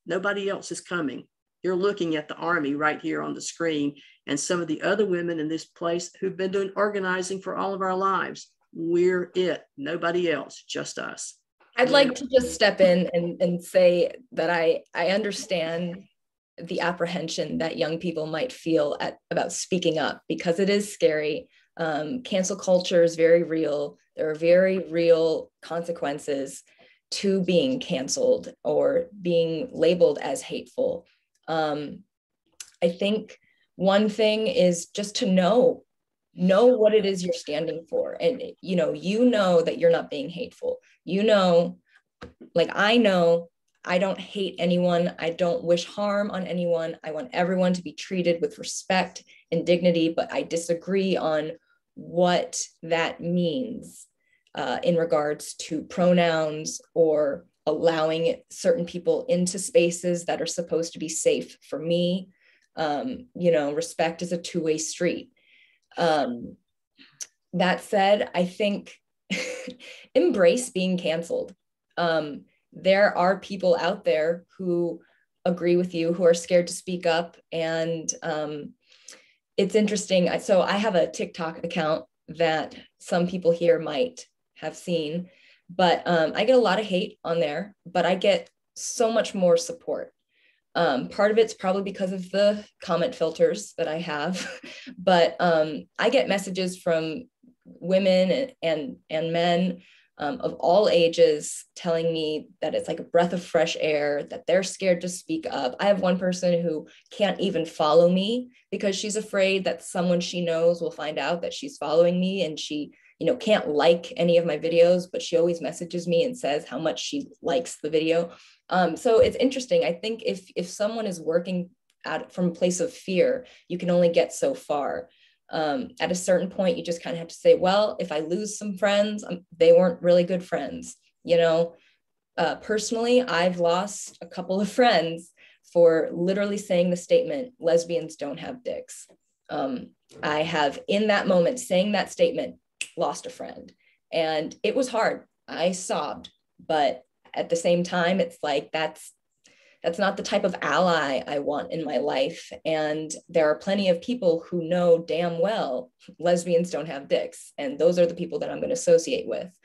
Nobody else is coming. You're looking at the Army right here on the screen, and some of the other women in this place who've been doing organizing for all of our lives. We're it. Nobody else, just us. I'd like to just step in and say that I understand the apprehension that young people might feel about speaking up, because it is scary. Cancel culture is very real. There are very real consequences to being canceled or being labeled as hateful. I think one thing is just to know what it is you're standing for. And you know that you're not being hateful. I know I don't hate anyone. I don't wish harm on anyone. I want everyone to be treated with respect and dignity, but I disagree on what that means in regards to pronouns or allowing certain people into spaces that are supposed to be safe for me. Respect is a two-way street. That said, I think embrace being canceled. There are people out there who agree with you, who are scared to speak up. And it's interesting. So I have a TikTok account that some people here might have seen, but I get a lot of hate on there, but I get so much more support. Part of it's probably because of the comment filters that I have, but I get messages from women and men of all ages telling me that it's like a breath of fresh air, that they're scared to speak up. I have one person who can't even follow me because she's afraid that someone she knows will find out that she's following me, and she can't like any of my videos, but she always messages me and says how much she likes the video. So it's interesting. I think if someone is working from a place of fear, you can only get so far. At a certain point, you just kind of have to say, well, if I lose some friends, they weren't really good friends. Personally, I've lost a couple of friends for literally saying the statement, lesbians don't have dicks. I have, in that moment, saying that statement, lost a friend. And it was hard. I sobbed. But at the same time, it's like, that's not the type of ally I want in my life. And there are plenty of people who know damn well lesbians don't have dicks. And those are the people that I'm going to associate with.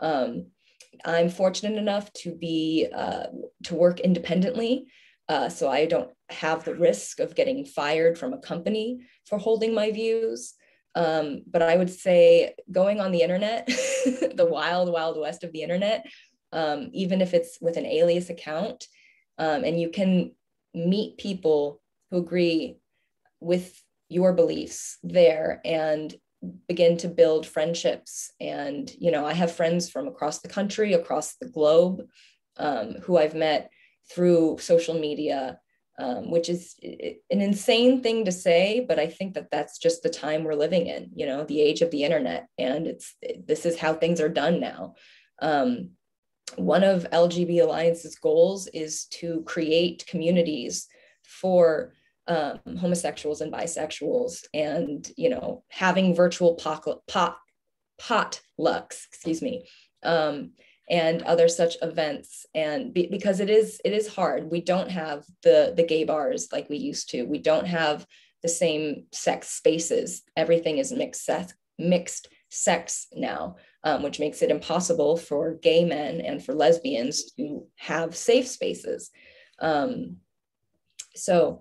I'm fortunate enough to be to work independently. So I don't have the risk of getting fired from a company for holding my views. But I would say going on the internet, the wild, wild west of the internet, even if it's with an alias account, and you can meet people who agree with your beliefs there and begin to build friendships. And, you know, I have friends from across the country, across the globe, who I've met through social media, which is an insane thing to say, but I think that that's just the time we're living in, you know, the age of the internet. And this is how things are done now. One of LGB Alliance's goals is to create communities for homosexuals and bisexuals, and, you know, having virtual potlucks, excuse me, and other such events. And because it is hard. We don't have the gay bars like we used to. We don't have the same sex spaces. Everything is mixed sex now, which makes it impossible for gay men and for lesbians to have safe spaces. So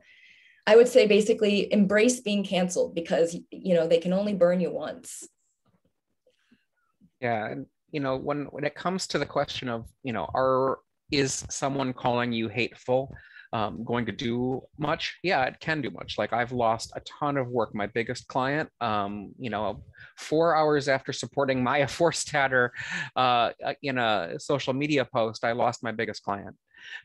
I would say basically embrace being canceled, because, you know, they can only burn you once. Yeah, and you know, when it comes to the question of, you know, is someone calling you hateful going to do much? Yeah, it can do much. Like, I've lost a ton of work. My biggest client, you know, 4 hours after supporting Maya Forstater in a social media post, I lost my biggest client.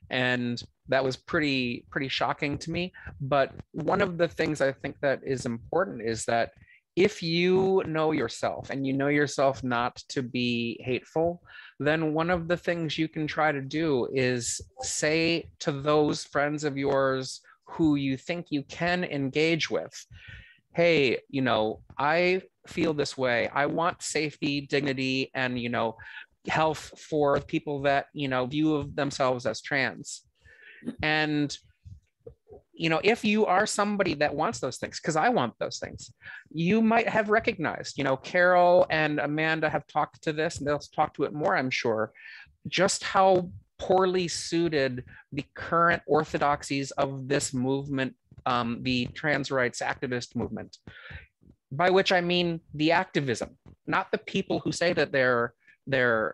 And that was pretty shocking to me. But one of the things I think that is important is that if you know yourself and you know yourself not to be hateful, then one of the things you can try to do is say to those friends of yours who you think you can engage with, hey, you know, I feel this way. I want safety, dignity, and, you know, health for people that, you know, view of themselves as trans. And, you know, if you are somebody that wants those things, because I want those things, you might have recognized, you know, Carol and Amanda have talked to this, and they'll talk to it more, I'm sure, just how poorly suited the current orthodoxies of this movement, the trans rights activist movement, by which I mean the activism, not the people who say that they're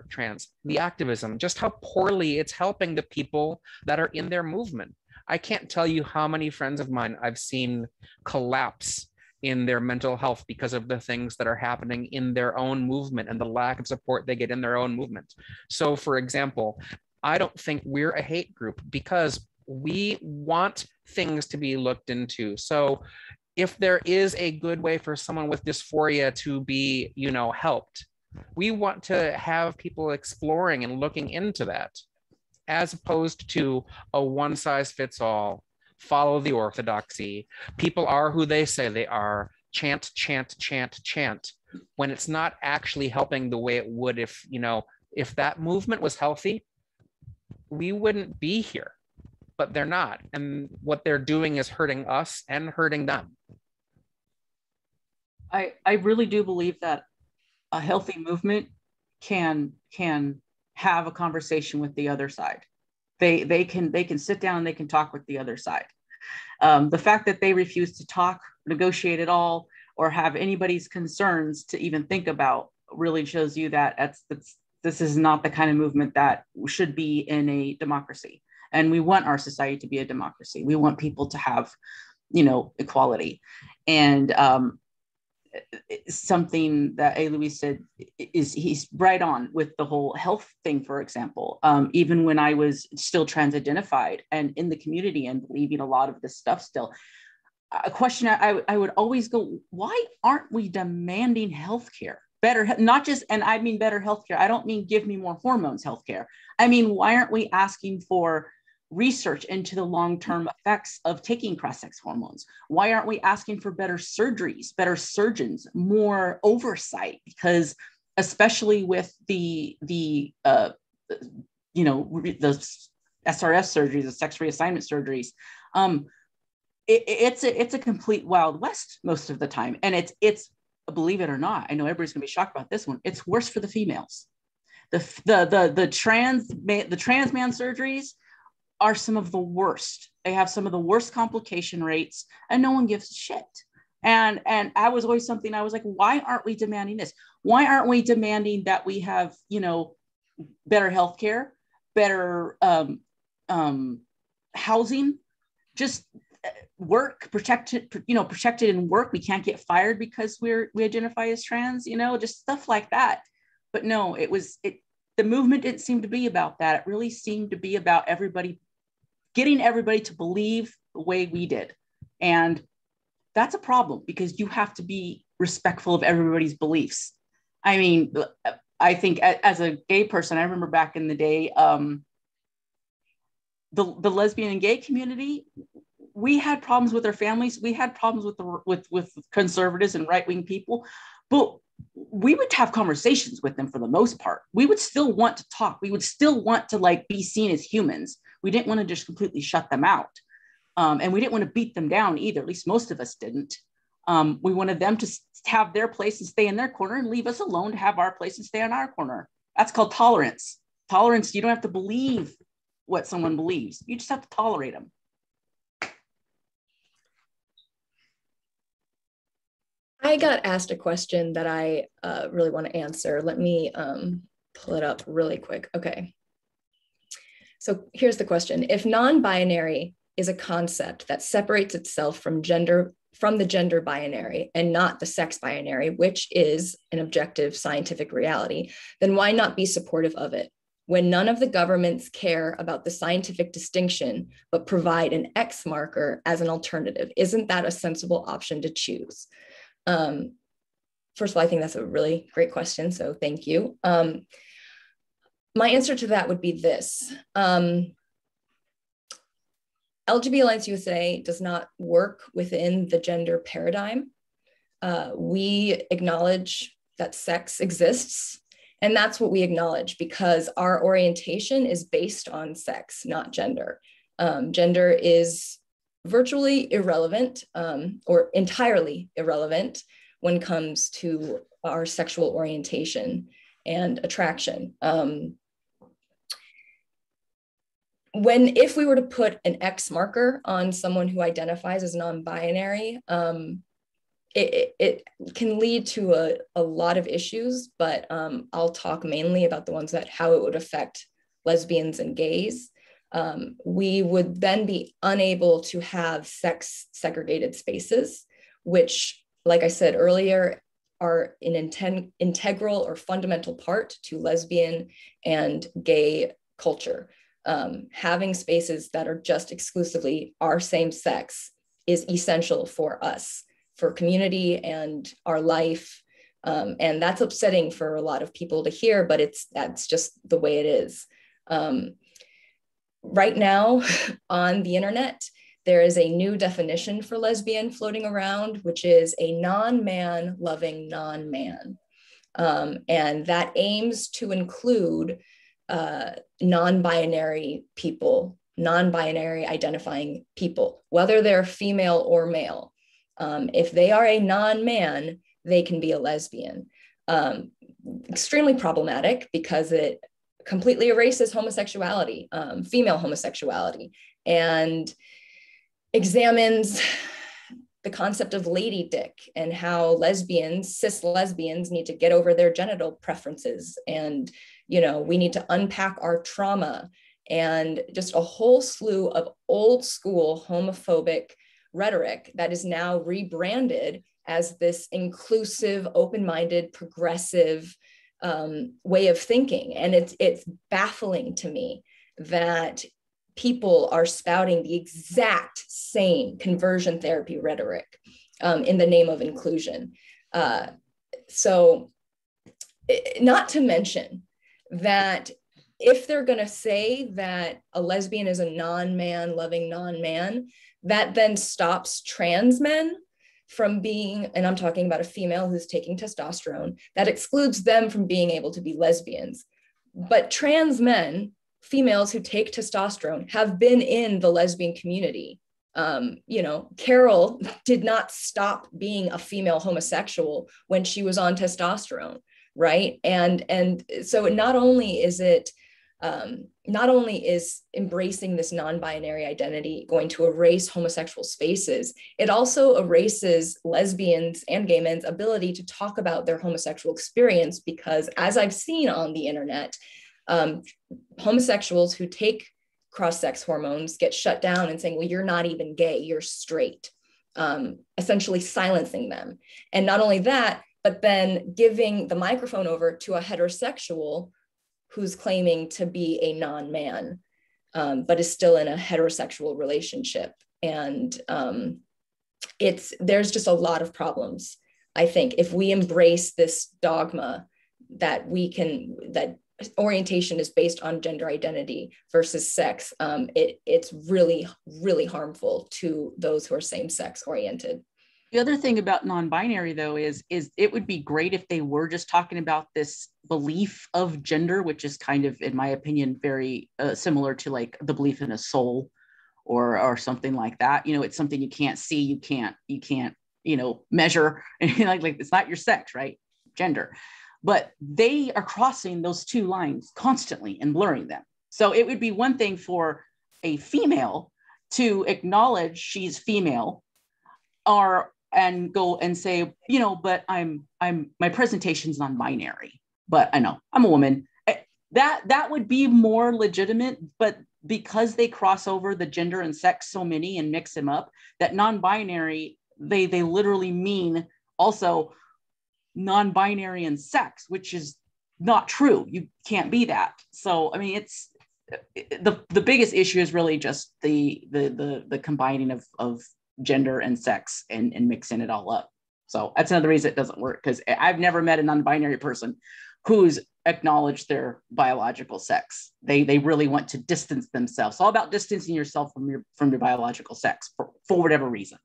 trans, the activism, just how poorly it's helping the people that are in their movement. I can't tell you how many friends of mine I've seen collapse in their mental health because of the things that are happening in their own movement and the lack of support they get in their own movement. So, for example, I don't think we're a hate group because we want things to be looked into. So if there is a good way for someone with dysphoria to be, you know, helped, we want to have people exploring and looking into that, as opposed to a one size fits all, follow the orthodoxy, people are who they say they are, chant, chant, chant, chant, when it's not actually helping the way it would if, you know, if that movement was healthy, we wouldn't be here, but they're not. And what they're doing is hurting us and hurting them. I really do believe that a healthy movement can have a conversation with the other side. They can sit down and they can talk with the other side. The fact that they refuse to talk, negotiate at all, or have anybody's concerns to even think about really shows you that this is not the kind of movement that should be in a democracy. And we want our society to be a democracy. We want people to have, you know, equality. And something that A. Louise said is he's right on with the whole health thing, for example. Even when I was still trans identified and in the community and believing a lot of this stuff still, a question I would always go, why aren't we demanding healthcare? Better, not just, and I mean better healthcare. I don't mean give me more hormones healthcare. I mean, why aren't we asking for research into the long-term effects of taking cross-sex hormones? Why aren't we asking for better surgeries, better surgeons, more oversight? Because especially with the you know, the SRS surgeries, the sex reassignment surgeries, it's a complete Wild West most of the time. And it's believe it or not, I know everybody's gonna be shocked about this one, it's worse for the females. The trans man surgeries are some of the worst They have some of the worst complication rates, and no one gives a shit. And I was always something, I was like, why aren't we demanding this? Why aren't we demanding that we have, you know, better healthcare, better housing, just work, protected in work. We can't get fired because we identify as trans, you know, just stuff like that. But no, the movement didn't seem to be about that. It really seemed to be about getting everybody to believe the way we did. And that's a problem, because you have to be respectful of everybody's beliefs. I mean, I think as a gay person, I remember back in the day, the lesbian and gay community, we had problems with our families. We had problems with conservatives and right-wing people, but we would have conversations with them for the most part. We would still want to talk. We would still want to like be seen as humans. We didn't want to just completely shut them out. And we didn't want to beat them down either. At least most of us didn't. We wanted them to have their place and stay in their corner, and leave us alone to have our place and stay in our corner. That's called tolerance. Tolerance, you don't have to believe what someone believes. You just have to tolerate them. I got asked a question that I really want to answer. Let me pull it up really quick. Okay. So here's the question. If non-binary is a concept that separates itself from the gender binary and not the sex binary, which is an objective scientific reality, then why not be supportive of it? When none of the governments care about the scientific distinction, but provide an X marker as an alternative, isn't that a sensible option to choose? First of all, I think that's a really great question, so thank you. My answer to that would be this. LGBT Alliance USA does not work within the gender paradigm. We acknowledge that sex exists, and that's what we acknowledge, because our orientation is based on sex, not gender. Gender is virtually irrelevant or entirely irrelevant when it comes to our sexual orientation and attraction. If we were to put an X marker on someone who identifies as non-binary, it can lead to a lot of issues, but I'll talk mainly about the ones how it would affect lesbians and gays. We would then be unable to have sex segregated spaces, which, like I said earlier, are an integral or fundamental part to lesbian and gay culture. Having spaces that are just exclusively our same sex is essential for us, for community and our life. And that's upsetting for a lot of people to hear, but that's just the way it is. Right now on the internet, there is a new definition for lesbian floating around, which is a non-man loving non-man. And that aims to include non-binary people, non-binary identifying people, whether they're female or male. If they are a non-man, they can be a lesbian. Extremely problematic because it completely erases homosexuality, female homosexuality, and examines the concept of lady dick and how cis lesbians need to get over their genital preferences. And, we need to unpack our trauma, and just a whole slew of old school homophobic rhetoric that is now rebranded as this inclusive, open-minded, progressive way of thinking. And it's baffling to me that people are spouting the exact same conversion therapy rhetoric in the name of inclusion. So not to mention that if they're going to say that a lesbian is a non-man loving non-man, that then stops trans men from being, and I'm talking about a female who's taking testosterone, that excludes them from being able to be lesbians. But trans men, females who take testosterone, have been in the lesbian community. Carol did not stop being a female homosexual when she was on testosterone, right? And so not only is it not only is embracing this non-binary identity going to erase homosexual spaces, it also erases lesbians and gay men's ability to talk about their homosexual experience, because as I've seen on the internet, homosexuals who take cross-sex hormones get shut down and saying, well, you're not even gay, you're straight, essentially silencing them. And not only that, but then giving the microphone over to a heterosexual who's claiming to be a non-man, but is still in a heterosexual relationship. And there's just a lot of problems. I think if we embrace this dogma that that orientation is based on gender identity versus sex, it's really, really harmful to those who are same-sex oriented. The other thing about non-binary, though, is it would be great if they were just talking about this belief of gender, which is kind of, in my opinion, very similar to like the belief in a soul or something like that. You know, it's something you can't see, you can't measure, and like it's not your sex, right? Gender. But they are crossing those two lines constantly and blurring them. So it would be one thing for a female to acknowledge she's female, and go and say, but my presentation's non-binary, but I know I'm a woman. That would be more legitimate, but because they cross over the gender and sex so many and mix them up, that non-binary, they literally mean also non-binary and sex, which is not true. You can't be that. So, I mean, it's the biggest issue is really just the combining of gender and sex and mixing it all up. So that's another reason it doesn't work, because I've never met a non-binary person who's acknowledged their biological sex. They really want to distance themselves. It's all about distancing yourself from your biological sex for whatever reason.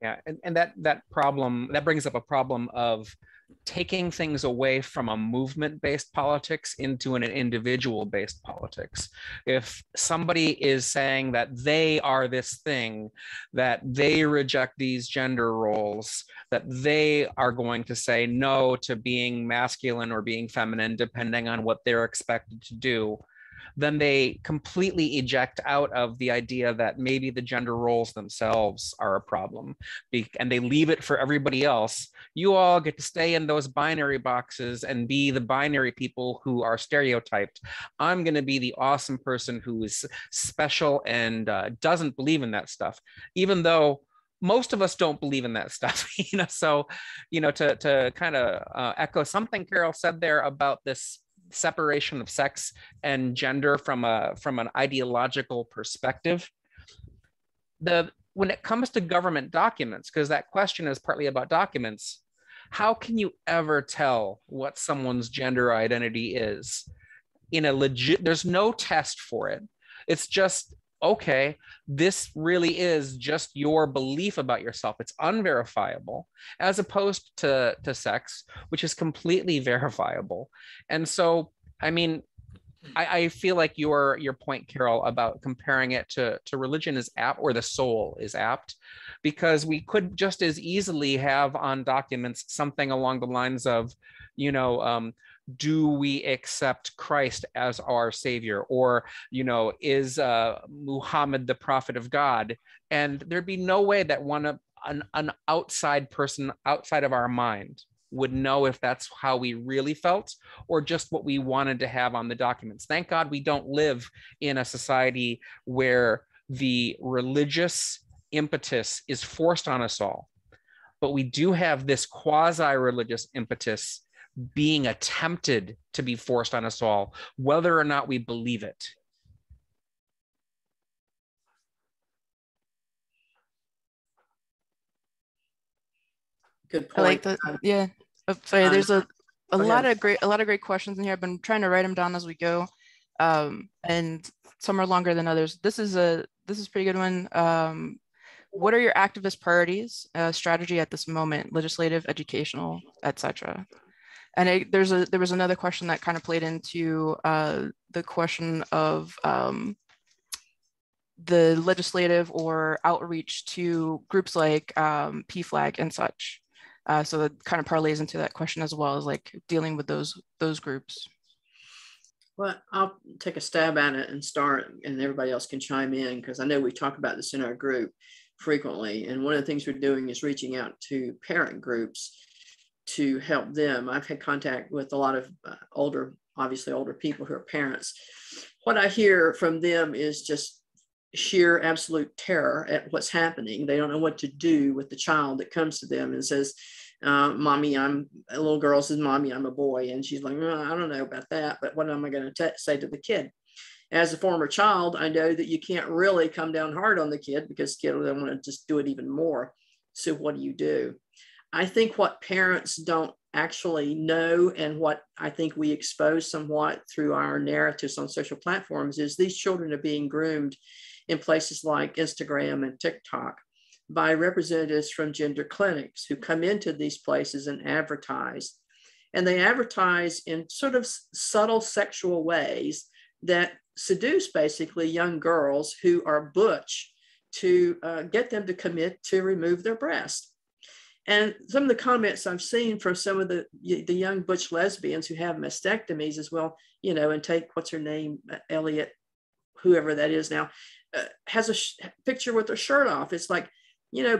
Yeah, and that problem, that brings up a problem of taking things away from a movement-based politics into an individual-based politics. If somebody is saying that they are this thing, that they reject these gender roles, that they are going to say no to being masculine or being feminine, depending on what they're expected to do, then they completely eject out of the idea that maybe the gender roles themselves are a problem, and they leave it for everybody else. You all get to stay in those binary boxes and be the binary people who are stereotyped. I'm going to be the awesome person who is special and doesn't believe in that stuff, even though most of us don't believe in that stuff. So, to kind of echo something Carol said there about this separation of sex and gender from an ideological perspective. When it comes to government documents, because that question is partly about documents, how can you ever tell what someone's gender identity is? There's no test for it. It's just, okay, this really is just your belief about yourself. It's unverifiable, as opposed to sex, which is completely verifiable. And so, I mean, I feel like your point, Carol, about comparing it to religion is apt, or the soul is apt, because we could just as easily have on documents something along the lines of, do we accept Christ as our savior? Or, is Muhammad the prophet of God? And there'd be no way that an outside person outside of our mind would know if that's how we really felt or just what we wanted to have on the documents. Thank God we don't live in a society where the religious impetus is forced on us all. But we do have this quasi-religious impetus being attempted to be forced on us all, whether or not we believe it. Good point. I like that. Yeah. Sorry, there's a lot of great questions in here. I've been trying to write them down as we go, and some are longer than others. This is a pretty good one. What are your activist priorities, strategy at this moment, legislative, educational, etc.? And there was another question that kind of played into the question of the legislative or outreach to groups like PFLAG and such. So that kind of parlays into that question as well, as like dealing with those groups. Well, I'll take a stab at it and start, and everybody else can chime in, because I know we talk about this in our group frequently. And one of the things we're doing is reaching out to parent groups to help them. I've had contact with a lot of obviously older people who are parents. What I hear from them is just sheer absolute terror at what's happening. They don't know what to do with the child that comes to them and says, mommy, a little girl says, mommy, I'm a boy. And she's like, well, I don't know about that, but what am I going to say to the kid? As a former child, I know that you can't really come down hard on the kid, because the kid will want to just do it even more. So what do? I think what parents don't actually know, and what I think we expose somewhat through our narratives on social platforms, is these children are being groomed in places like Instagram and TikTok by representatives from gender clinics who come into these places and advertise. And they advertise in sort of subtle sexual ways that seduce basically young girls who are butch to get them to commit to remove their breast. And some of the comments I've seen from some of the young butch lesbians who have mastectomies as well, and take, what's her name, Elliot, whoever that is now, has a picture with her shirt off. It's like,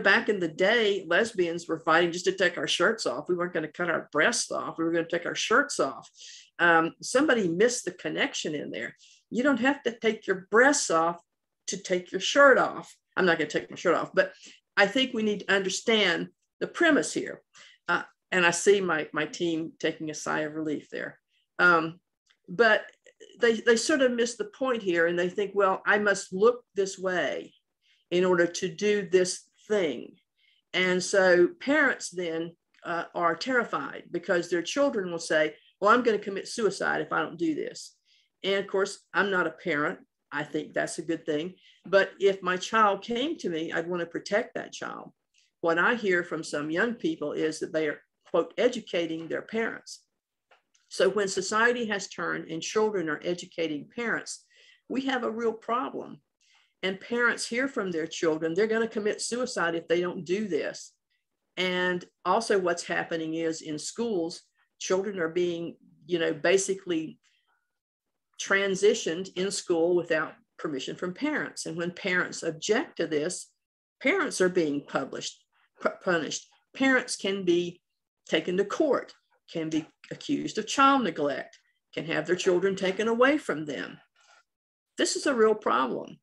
back in the day, lesbians were fighting just to take our shirts off. We weren't going to cut our breasts off. We were going to take our shirts off. Somebody missed the connection in there. You don't have to take your breasts off to take your shirt off. I'm not going to take my shirt off, but I think we need to understand the premise here. And I see my team taking a sigh of relief there. But they sort of miss the point here, and they think, well, I must look this way in order to do this thing. And so parents then are terrified, because their children will say, well, I'm going to commit suicide if I don't do this. And of course, I'm not a parent. I think that's a good thing. But if my child came to me, I'd want to protect that child. What I hear from some young people is that they are, quote, educating their parents. So when society has turned and children are educating parents, we have a real problem. And parents hear from their children, they're going to commit suicide if they don't do this. And also what's happening is in schools, children are being, basically transitioned in school without permission from parents. And when parents object to this, parents are being punished. Parents can be taken to court, can be accused of child neglect, can have their children taken away from them. This is a real problem.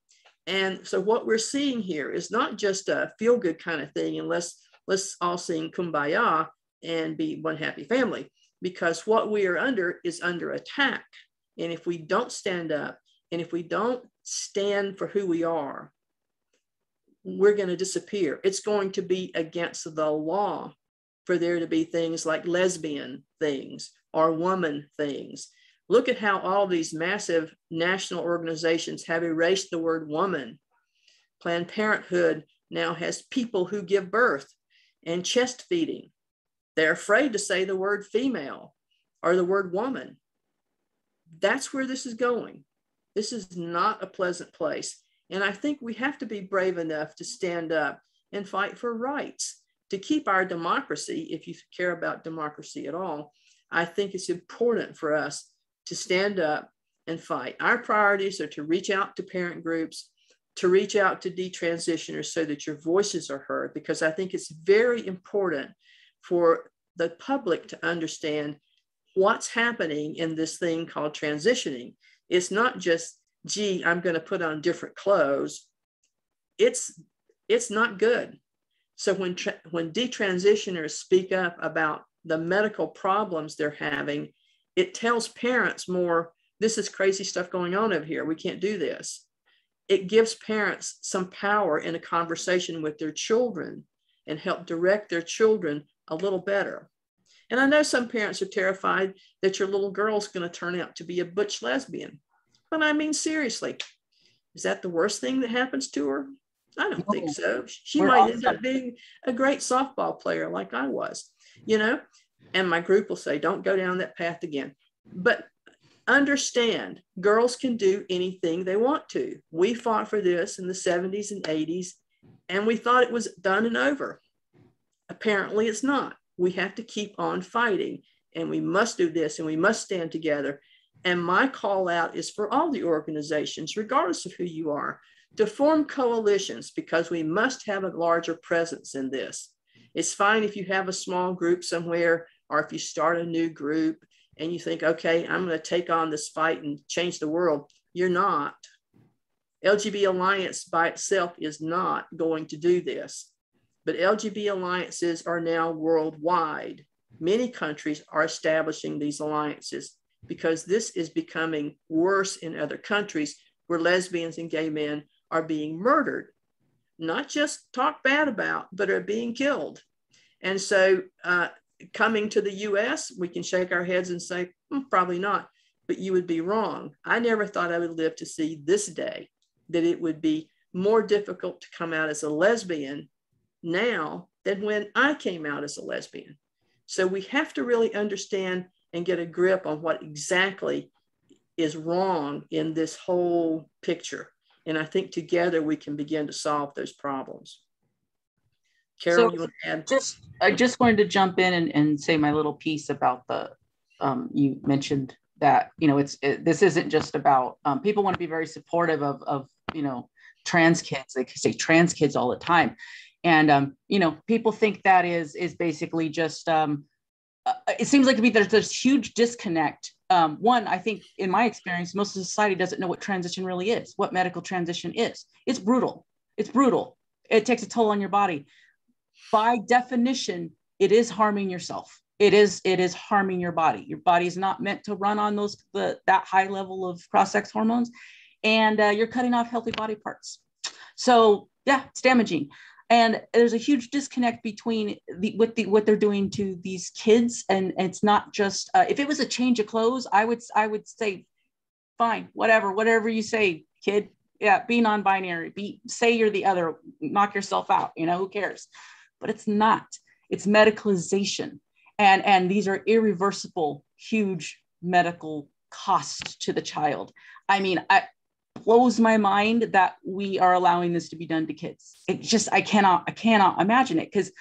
And so what we're seeing here is not just a feel-good kind of thing, and let's all sing Kumbaya and be one happy family, because what we are under is under attack. And if we don't stand up, and if we don't stand for who we are, we're going to disappear. It's going to be against the law for there to be things like lesbian things or woman things. Look at how all these massive national organizations have erased the word woman. Planned Parenthood now has people who give birth and chest feeding. They're afraid to say the word female or the word woman. That's where this is going. This is not a pleasant place. And I think we have to be brave enough to stand up and fight for rights, to keep our democracy. If you care about democracy at all, I think it's important for us to stand up and fight. Our priorities are to reach out to parent groups, to reach out to detransitioners so that your voices are heard, because I think it's very important for the public to understand what's happening in this thing called transitioning. It's not just, gee, I'm going to put on different clothes. It's not good. So when detransitioners speak up about the medical problems they're having, it tells parents more, this is crazy stuff going on over here. We can't do this. It gives parents some power in a conversation with their children and help direct their children a little better. And I know some parents are terrified that your little girl's going to turn out to be a butch lesbian. But I mean, seriously, is that the worst thing that happens to her? I don't think so. She might end up being a great softball player like I was, and my group will say, don't go down that path again. But understand, girls can do anything they want to. We fought for this in the 70s and 80s, and we thought it was done and over. Apparently it's not. We have to keep on fighting, and we must do this, and we must stand together. And my call out is for all the organizations, regardless of who you are, to form coalitions, because we must have a larger presence in this. It's fine if you have a small group somewhere, or if you start a new group and you think, okay, I'm going to take on this fight and change the world. You're not. LGB Alliance by itself is not going to do this, but LGB alliances are now worldwide. Many countries are establishing these alliances because this is becoming worse in other countries where lesbians and gay men are being murdered, not just talked bad about, but are being killed. And so coming to the US, we can shake our heads and say, probably not, but you would be wrong. I never thought I would live to see this day, that it would be more difficult to come out as a lesbian now than when I came out as a lesbian. So we have to really understand and get a grip on what exactly is wrong in this whole picture. And I think together we can begin to solve those problems. Carol, So you want to add? I just wanted to jump in and say my little piece about the, you mentioned that, you know, this isn't just about, people want to be very supportive of, you know, trans kids. They say trans kids all the time. And, you know, people think that is basically just, it seems like to me there's this huge disconnect. One, I think in my experience, most of society doesn't know what transition really is, what medical transition is. It's brutal. It's brutal. It takes a toll on your body. By definition, it is harming yourself. It is harming your body. Your body is not meant to run on that high level of cross-sex hormones, and you're cutting off healthy body parts. So yeah, it's damaging. And there's a huge disconnect between what they're doing to these kids, and it's not just if it was a change of clothes, I would say, fine, whatever you say, kid. Yeah, be non-binary. Say you're the other. Knock yourself out. You know, who cares? But it's not. It's medicalization, and these are irreversible, huge medical costs to the child. I mean, it blows my mind that we are allowing this to be done to kids. It just, I cannot imagine it, because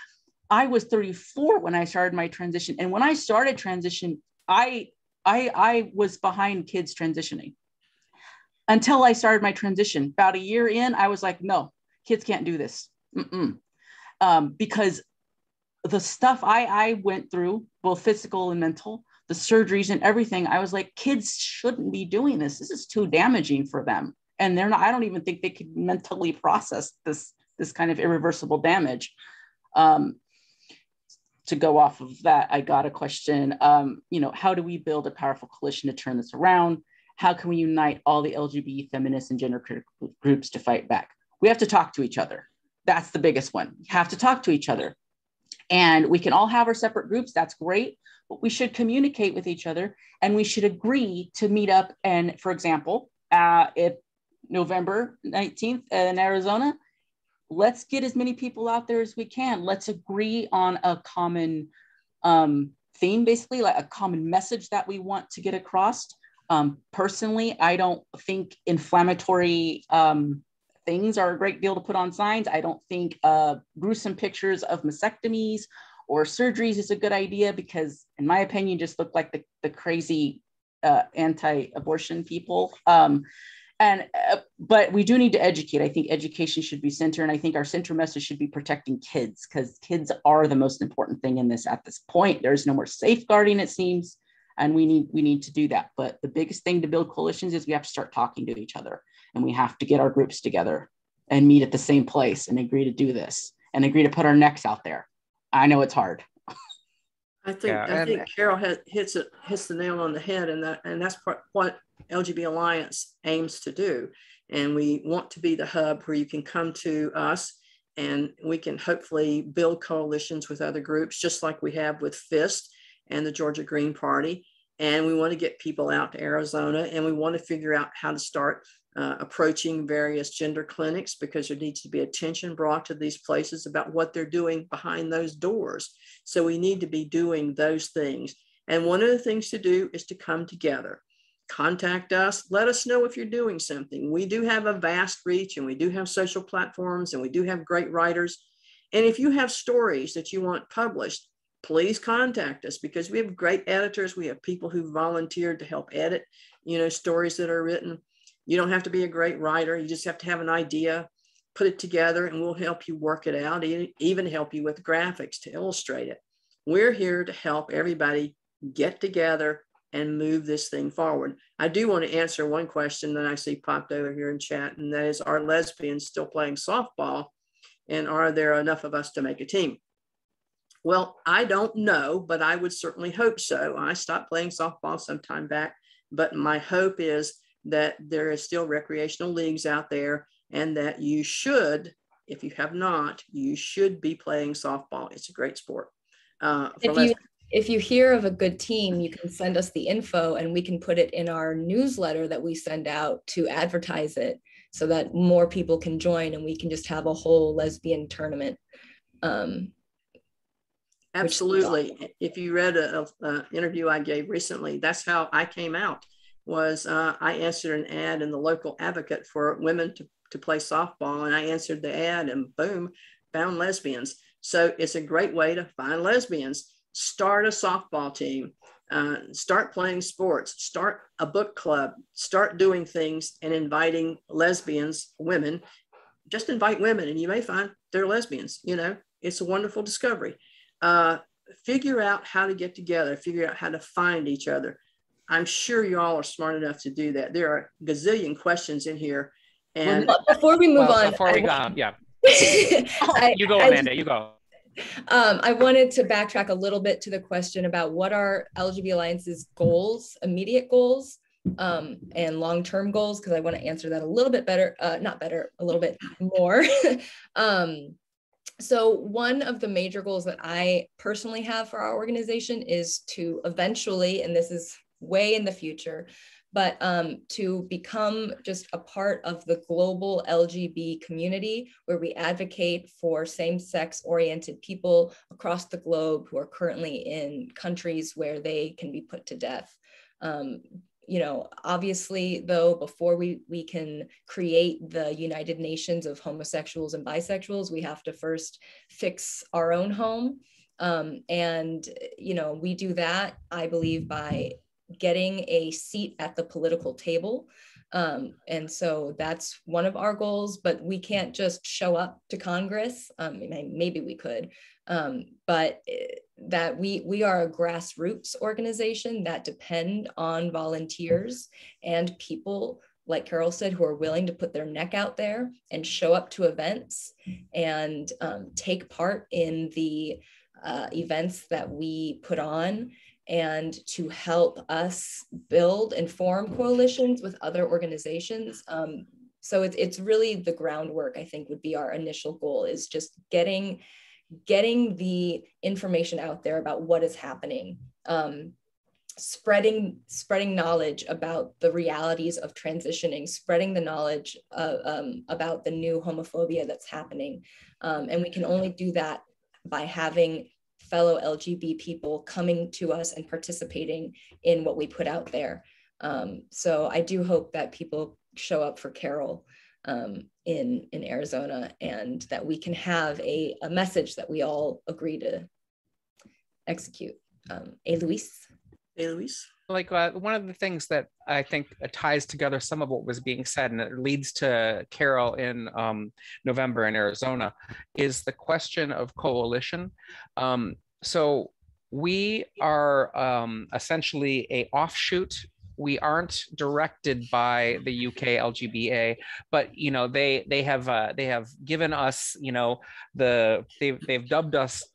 I was 34 when I started my transition, and when I started transition, I was behind kids transitioning until I started my transition. About a year in, I was like, no, kids can't do this. Because the stuff I went through, both physical and mental, the surgeries and everything, I was like, kids shouldn't be doing this. This is too damaging for them. And they're not, I don't even think they could mentally process this kind of irreversible damage. To go off of that, I got a question, you know, how do we build a powerful coalition to turn this around? How can we unite all the LGBT, feminist, and gender critical groups to fight back? We have to talk to each other. That's the biggest one. We have to talk to each other. And we can all have our separate groups. That's great. But we should communicate with each other, and we should agree to meet up. And for example, if November 19th in Arizona, let's get as many people out there as we can. Let's agree on a common theme, basically, like a common message that we want to get across. Personally, I don't think inflammatory things are a great deal to put on signs. I don't think gruesome pictures of mastectomies or surgeries is a good idea, because in my opinion, just look like the crazy anti-abortion people. But we do need to educate. I think education should be center, and I think our center message should be protecting kids, because kids are the most important thing in this at this point. There's no more safeguarding, it seems, and we need to do that. But the biggest thing to build coalitions is we have to start talking to each other, and we have to get our groups together and meet at the same place and agree to do this and agree to put our necks out there. I know it's hard. I think Carol hits the nail on the head, and that's what LGBT Alliance aims to do. And we want to be the hub where you can come to us, and we can hopefully build coalitions with other groups, just like we have with FIST and the Georgia Green Party. And we want to get people out to Arizona, and we want to figure out how to start approaching various gender clinics, because there needs to be attention brought to these places about what they're doing behind those doors. So we need to be doing those things. And one of the things to do is to come together. Contact us. Let us know if you're doing something. We do have a vast reach, and we do have social platforms, and we do have great writers. And if you have stories that you want published, please contact us, because we have great editors. We have people who volunteered to help edit, stories that are written. You don't have to be a great writer. You just have to have an idea, put it together, and we'll help you work it out, even help you with graphics to illustrate it. We're here to help everybody get together and move this thing forward. I do want to answer one question that I see popped over here in chat, and that is, are lesbians still playing softball? And are there enough of us to make a team? Well, I don't know, but I would certainly hope so. I stopped playing softball some time back, but my hope is that there is still recreational leagues out there, and that you should, if you have not, you should be playing softball. It's a great sport. If you hear of a good team, you can send us the info and we can put it in our newsletter that we send out to advertise it, so that more people can join and we can just have a whole lesbian tournament. Absolutely. If you read an interview I gave recently, that's how I came out. Was I answered an ad in the local Advocate for women to play softball, and I answered the ad, and boom, found lesbians. So it's a great way to find lesbians. Start a softball team, start playing sports, start a book club, start doing things and inviting lesbians, women. Just invite women and you may find they're lesbians. It's a wonderful discovery. Figure out how to get together, figure out how to find each other. I'm sure you all are smart enough to do that. There are a gazillion questions in here. And before we move on, before we go, yeah. You go, Amanda, you go. I wanted to backtrack a little bit to the question about what are LGB Alliance's goals, immediate goals, and long-term goals, because I want to answer that a little bit better, not better, a little bit more. So one of the major goals that I personally have for our organization is to eventually, and this is way in the future, but to become just a part of the global LGB community, where we advocate for same-sex oriented people across the globe who are currently in countries where they can be put to death. Obviously, though, before we can create the United Nations of homosexuals and bisexuals, we have to first fix our own home. We do that, I believe, by getting a seat at the political table. And so that's one of our goals, but we can't just show up to Congress. Maybe we could, but that we are a grassroots organization that depend on volunteers and people, like Carol said, who are willing to put their neck out there and show up to events and take part in the events that we put on, and to help us build and form coalitions with other organizations. So it's really the groundwork, I think, would be our initial goal, is just getting the information out there about what is happening, spreading knowledge about the realities of transitioning, spreading the knowledge about the new homophobia that's happening. And we can only do that by having fellow LGB people coming to us and participating in what we put out there. So I do hope that people show up for Carol in Arizona, and that we can have a message that we all agree to execute. Luis? Like one of the things that I think ties together some of what was being said, and it leads to Carol in November in Arizona, is the question of coalition. So we are essentially an offshoot. We aren't directed by the UK LGBA, but they have given us they've dubbed us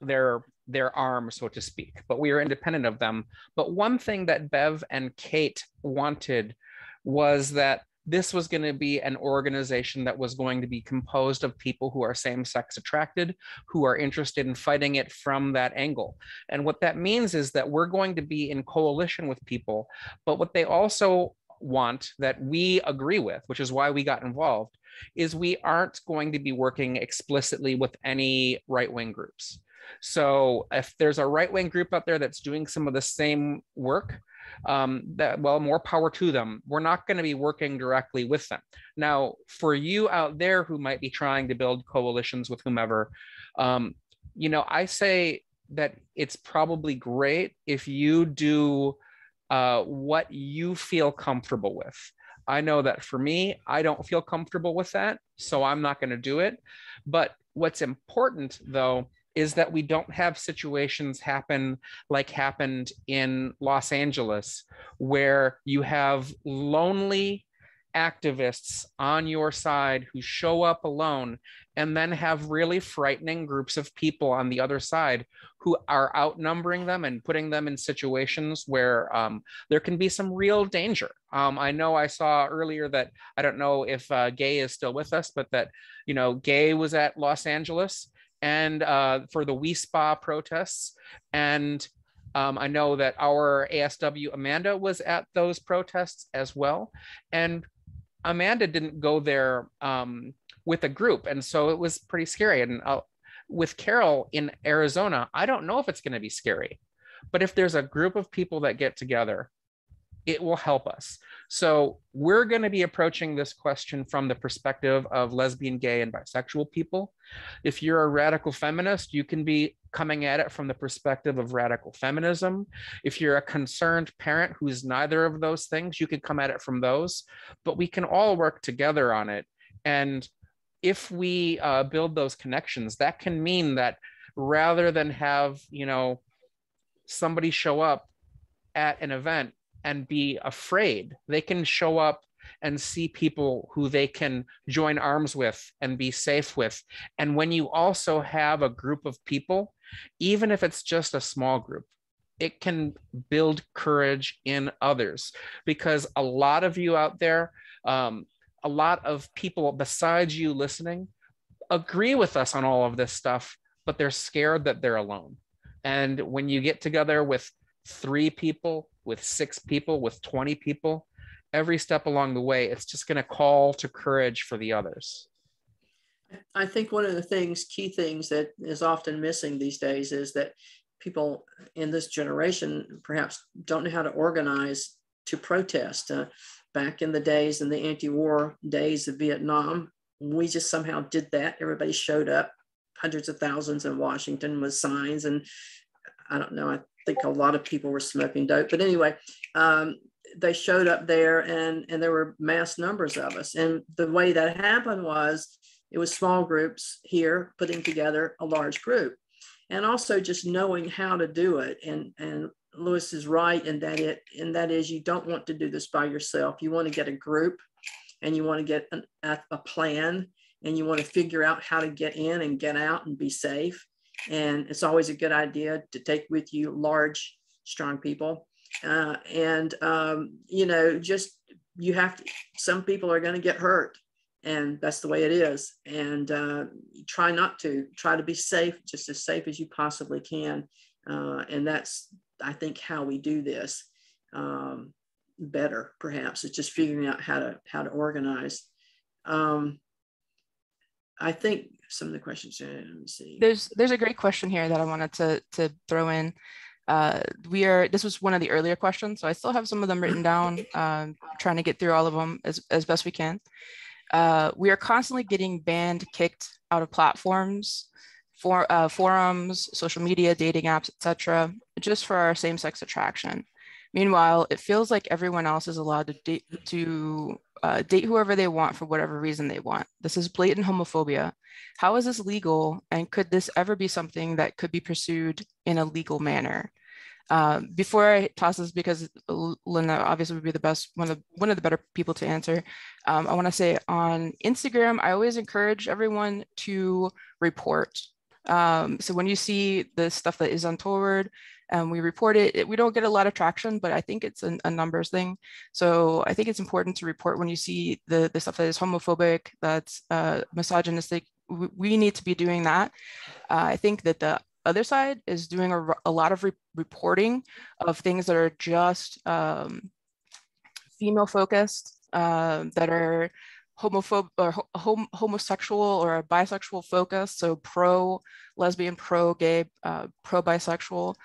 their arm, so to speak, but we are independent of them. But one thing that Bev and Kate wanted was that this was going to be an organization that was going to be composed of people who are same-sex attracted, who are interested in fighting it from that angle. And what that means is that we're going to be in coalition with people, but what they also want, that we agree with, which is why we got involved, is we aren't going to be working explicitly with any right-wing groups. So if there's a right-wing group out there that's doing some of the same work, more power to them. We're not going to be working directly with them. Now, for you out there who might be trying to build coalitions with whomever, I say that it's probably great if you do what you feel comfortable with. I know that for me, I don't feel comfortable with that, so I'm not going to do it. But what's important, though, is that we don't have situations happen like happened in Los Angeles, where you have lonely activists on your side who show up alone and then have really frightening groups of people on the other side who are outnumbering them and putting them in situations where there can be some real danger. I know I saw earlier that, I don't know if Gay is still with us, but that, you know, Gay was at Los Angeles and for the We Spa protests. And I know that our ASW Amanda was at those protests as well. And Amanda didn't go there with a group. And so it was pretty scary. And with Carol in Arizona, I don't know if it's going to be scary, but if there's a group of people that get together, it will help us. So we're going to be approaching this question from the perspective of lesbian, gay, and bisexual people. If you're a radical feminist, you can be coming at it from the perspective of radical feminism. If you're a concerned parent who's neither of those things, you could come at it from those, but we can all work together on it. And if we build those connections, that can mean that rather than have, you know, somebody show up at an event and be afraid, they can show up and see people who they can join arms with and be safe with. And when you also have a group of people, even if it's just a small group, it can build courage in others, because a lot of you out there, a lot of people besides you listening agree with us on all of this stuff, but they're scared that they're alone. And when you get together with 3 people, with 6 people, with 20 people, every step along the way, it's just going to call to courage for the others. I think one of the key things that is often missing these days is that people in this generation perhaps don't know how to organize to protest. Back in the days, in the anti-war days of Vietnam, we just somehow did that. Everybody showed up, hundreds of thousands in Washington with signs. And I don't know, I think a lot of people were smoking dope. But anyway, they showed up there and there were mass numbers of us. And the way that happened was it was small groups here putting together a large group. And also just knowing how to do it. And Lewis is right in that is you don't want to do this by yourself. You want to get a group and you want to get a plan and you want to figure out how to get in and get out and be safe. And it's always a good idea to take with you large, strong people. You know, just you have to, some people are going to get hurt and that's the way it is. And try to be safe, just as safe as you possibly can. And that's, I think, how we do this better, perhaps. It's just figuring out how to organize. I think some of the questions, let me see. There's a great question here that I wanted to throw in. This was one of the earlier questions, so I still have some of them written down, trying to get through all of them as best we can. We are constantly getting banned, kicked out of platforms, forums, social media, dating apps, etc., just for our same-sex attraction. Meanwhile, it feels like everyone else is allowed to date whoever they want for whatever reason they want. This is blatant homophobia. How is this legal, and could this ever be something that could be pursued in a legal manner? Before I toss this, because Linda obviously would be the best, one of the better people to answer, I want to say on Instagram, I always encourage everyone to report. So when you see the stuff that is untoward, we report it. We don't get a lot of traction, but I think it's a numbers thing. So I think it's important to report when you see the stuff that is homophobic, that's misogynistic. We need to be doing that. I think that the other side is doing a lot of reporting of things that are just female focused, that are homophobic or homosexual or bisexual focused, so pro-lesbian, pro-gay, pro-bisexual.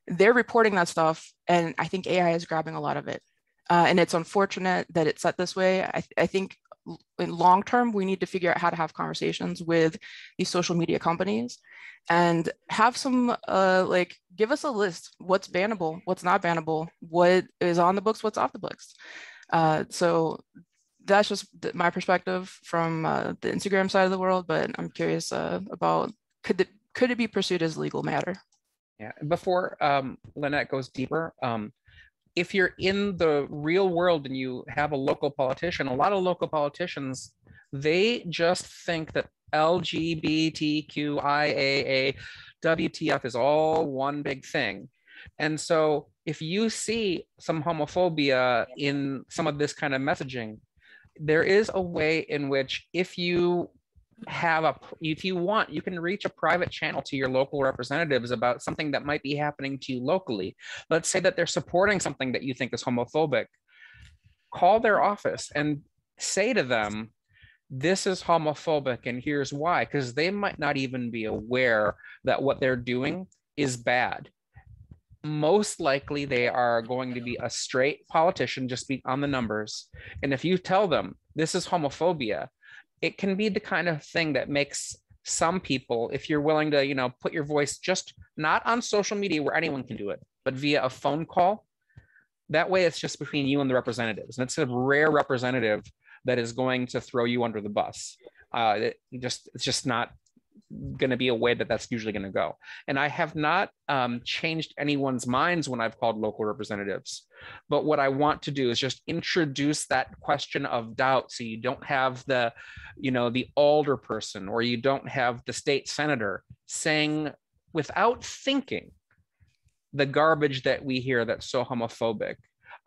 They're reporting that stuff, and I think AI is grabbing a lot of it. And it's unfortunate that it's set this way. I think in long term, we need to figure out how to have conversations with these social media companies and have some, like, give us a list, what's bannable, what's not bannable, what is on the books, what's off the books. So that's just my perspective from the Instagram side of the world, but I'm curious about, could it be pursued as a legal matter? Yeah, before Lynette goes deeper, if you're in the real world and you have a local politician, a lot of local politicians, they just think that LGBTQIAA WTF is all one big thing. And so if you see some homophobia in some of this kind of messaging, there is a way in which if you want, you can reach a private channel to your local representatives about something that might be happening to you locally. Let's say that they're supporting something that you think is homophobic. Call their office and say to them, this is homophobic and here's why, because they might not even be aware that what they're doing is bad. Most likely they are going to be a straight politician, just be on the numbers. And if you tell them this is homophobia, it can be the kind of thing that makes some people, if you're willing to, put your voice just not on social media where anyone can do it, but via a phone call, that way it's just between you and the representatives. And it's a rare representative that is going to throw you under the bus. It's just not going to be a way that that's usually going to go. And I have not changed anyone's minds when I've called local representatives. But what I want to do is just introduce that question of doubt, so you don't have the alder person, or you don't have the state senator saying without thinking the garbage that we hear that's so homophobic.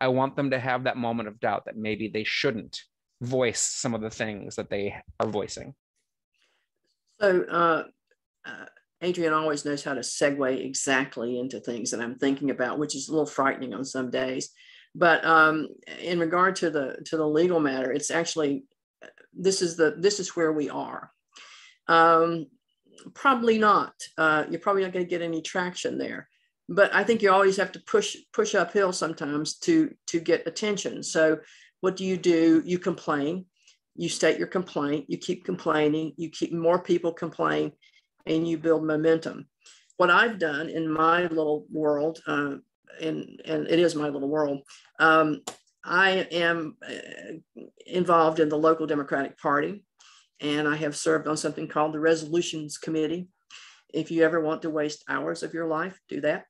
I want them to have that moment of doubt that maybe they shouldn't voice some of the things that they are voicing. So Adrienne always knows how to segue exactly into things that I'm thinking about, which is a little frightening on some days. But in regard to the legal matter, it's actually, this is where we are. Probably not. You're probably not going to get any traction there. But I think you always have to push uphill sometimes to get attention. So what do? You complain. You state your complaint, you keep complaining, you keep more people complain, and you build momentum. What I've done in my little world, and it is my little world, I am involved in the local Democratic Party, and I have served on something called the Resolutions Committee. If you ever want to waste hours of your life, do that.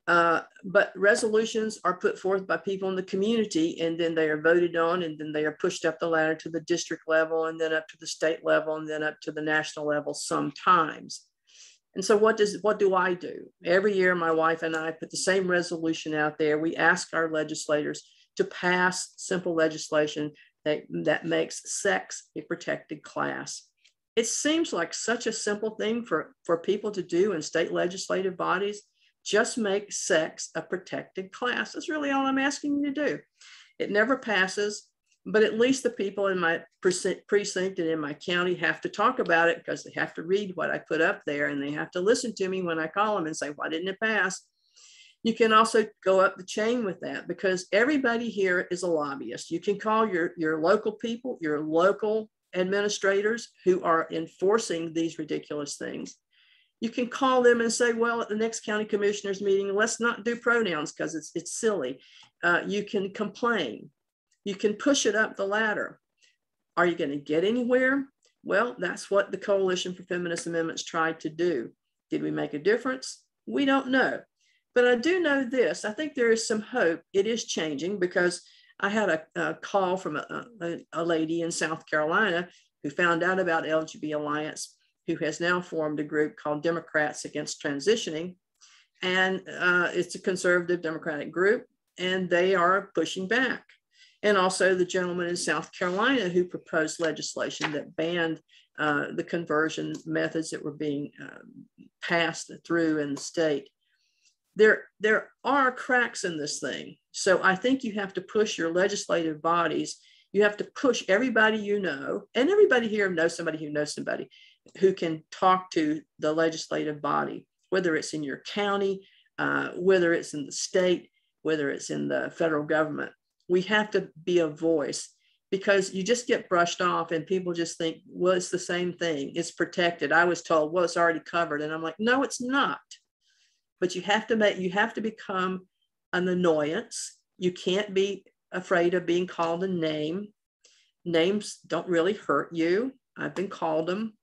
But resolutions are put forth by people in the community, and then they are voted on, and then they are pushed up the ladder to the district level, and then up to the state level, and then up to the national level sometimes. And so what do I do? Every year, my wife and I put the same resolution out there. We ask our legislators to pass simple legislation that makes sex a protected class. It seems like such a simple thing for people to do in state legislative bodies. Just make sex a protected class. That's really all I'm asking you to do. It never passes, but at least the people in my precinct and in my county have to talk about it, because they have to read what I put up there, and they have to listen to me when I call them and say, why didn't it pass? You can also go up the chain with that, because everybody here is a lobbyist. You can call your local people, your local administrators who are enforcing these ridiculous things. You can call them and say, well, at the next county commissioners meeting, let's not do pronouns because it's silly. You can complain. You can push it up the ladder. Are you going to get anywhere? Well, that's what the Coalition for Feminist Amendments tried to do. Did we make a difference? We don't know. But I do know this. I think there is some hope. It is changing, because I had a call from a lady in South Carolina who found out about LGB Alliance, who has now formed a group called Democrats Against Transitioning. And it's a conservative Democratic group, and they are pushing back. And also the gentleman in South Carolina who proposed legislation that banned the conversion methods that were being passed through in the state. There are cracks in this thing. So I think you have to push your legislative bodies. You have to push everybody you know, and everybody here knows somebody who knows somebody who can talk to the legislative body, whether it's in your county, whether it's in the state, whether it's in the federal government. We have to be a voice, because you just get brushed off and people just think, well, it's the same thing. It's protected. I was told, well, it's already covered. And I'm like, no, it's not. But you have to become an annoyance. You can't be afraid of being called a name. Names don't really hurt you. I've been called them.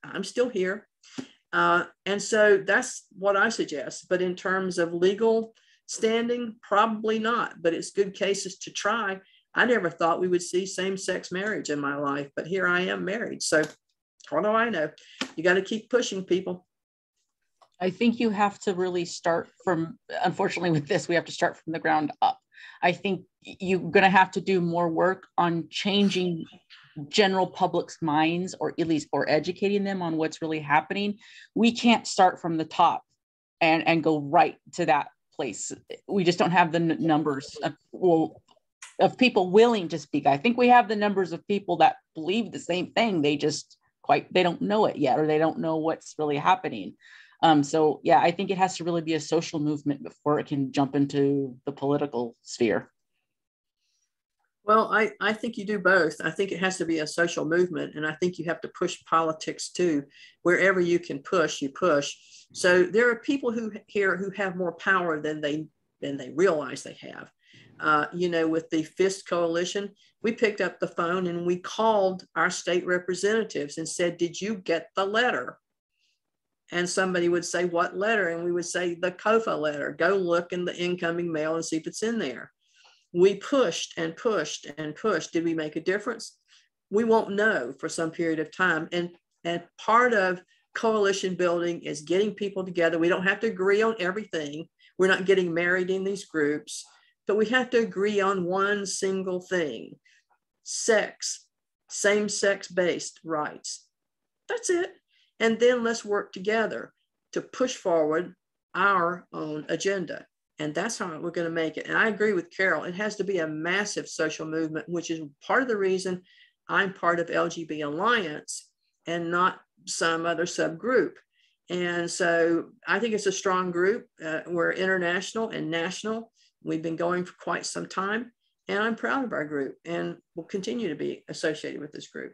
I'm still here. And so that's what I suggest. But in terms of legal standing, probably not. But it's good cases to try. I never thought we would see same-sex marriage in my life, but here I am married. So what do I know? You got to keep pushing people. I think you have to really start from, unfortunately with this, we have to start from the ground up. I think you're going to have to do more work on changing general public's minds, or at least, or educating them on what's really happening. We can't start from the top and go right to that place. We just don't have the numbers of people willing to speak. I think we have the numbers of people that believe the same thing. They don't know it yet, or they don't know what's really happening. So yeah, I think it has to really be a social movement before it can jump into the political sphere. Well, I think you do both. I think it has to be a social movement, and I think you have to push politics too. Wherever you can push, you push. So there are people who have more power than they realize they have. With the FIST Coalition, we picked up the phone and we called our state representatives and said, did you get the letter? And somebody would say, what letter? And we would say, the COFA letter. Go look in the incoming mail and see if it's in there. We pushed and pushed and pushed. Did we make a difference? We won't know for some period of time. And part of coalition building is getting people together. We don't have to agree on everything. We're not getting married in these groups, but we have to agree on one single thing: sex, same-sex based rights. That's it. And then let's work together to push forward our own agenda. And that's how we're going to make it. And I agree with Carol. It has to be a massive social movement, which is part of the reason I'm part of LGB Alliance and not some other subgroup. And so I think it's a strong group. We're international and national. We've been going for quite some time. And I'm proud of our group and will continue to be associated with this group.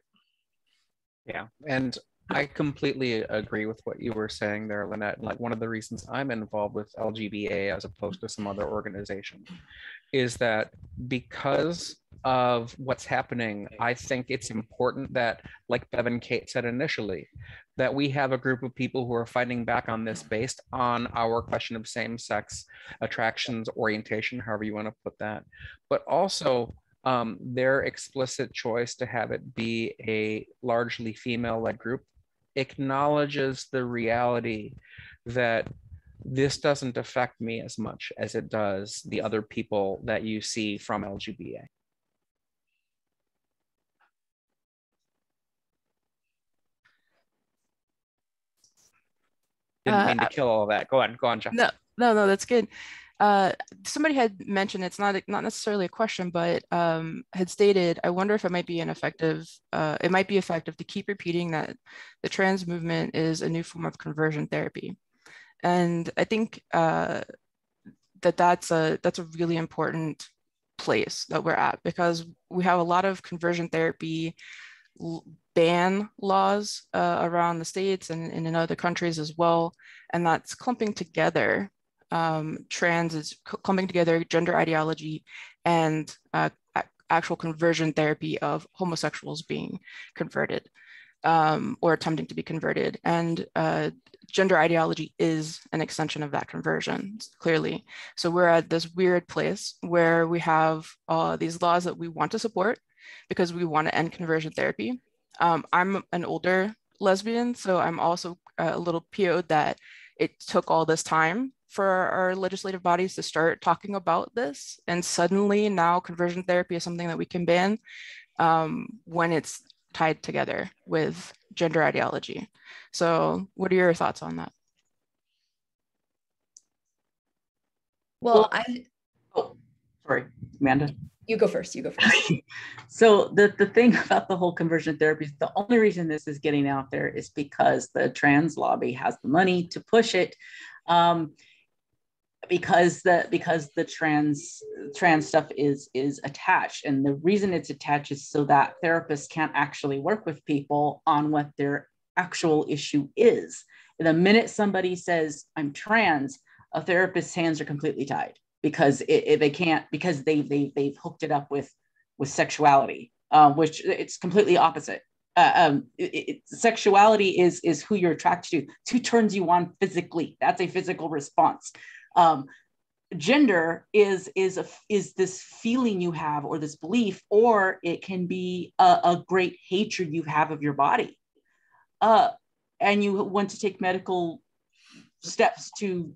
Yeah. And I completely agree with what you were saying there, Lynette. Like, one of the reasons I'm involved with LGBA as opposed to some other organization is that because of what's happening, I think it's important that, like Bev and Kate said initially, that we have a group of people who are fighting back on this based on our question of same-sex attractions, orientation, however you want to put that, but also their explicit choice to have it be a largely female-led group acknowledges the reality that this doesn't affect me as much as it does the other people that you see from LGBA. Didn't mean to kill all that. Go on, Jeff. No, that's good. Somebody had mentioned, it's not necessarily a question, but had stated, I wonder if it might be effective to keep repeating that the trans movement is a new form of conversion therapy. And I think that's a really important place that we're at, because we have a lot of conversion therapy ban laws around the States and in other countries as well. And that's clumping together trans is clumping together gender ideology and actual conversion therapy of homosexuals being converted or attempting to be converted. And gender ideology is an extension of that conversion, clearly. So we're at this weird place where we have these laws that we want to support because we want to end conversion therapy. I'm an older lesbian, so I'm also a little PO'd that it took all this time for our legislative bodies to start talking about this. And suddenly now conversion therapy is something that we can ban when it's tied together with gender ideology. So what are your thoughts on that? Well, sorry, Amanda. You go first. So the thing about the whole conversion therapy, the only reason this is getting out there is because the trans lobby has the money to push it. because the trans stuff is attached, and the reason it's attached is so that therapists can't actually work with people on what their actual issue is. The minute somebody says I'm trans, a therapist's hands are completely tied, because they can't, because they've hooked it up with sexuality, which it's completely opposite. Sexuality is who you're attracted to, who turns you on physically. That's a physical response. Gender is this feeling you have, or this belief, or it can be a great hatred you have of your body, and you want to take medical steps to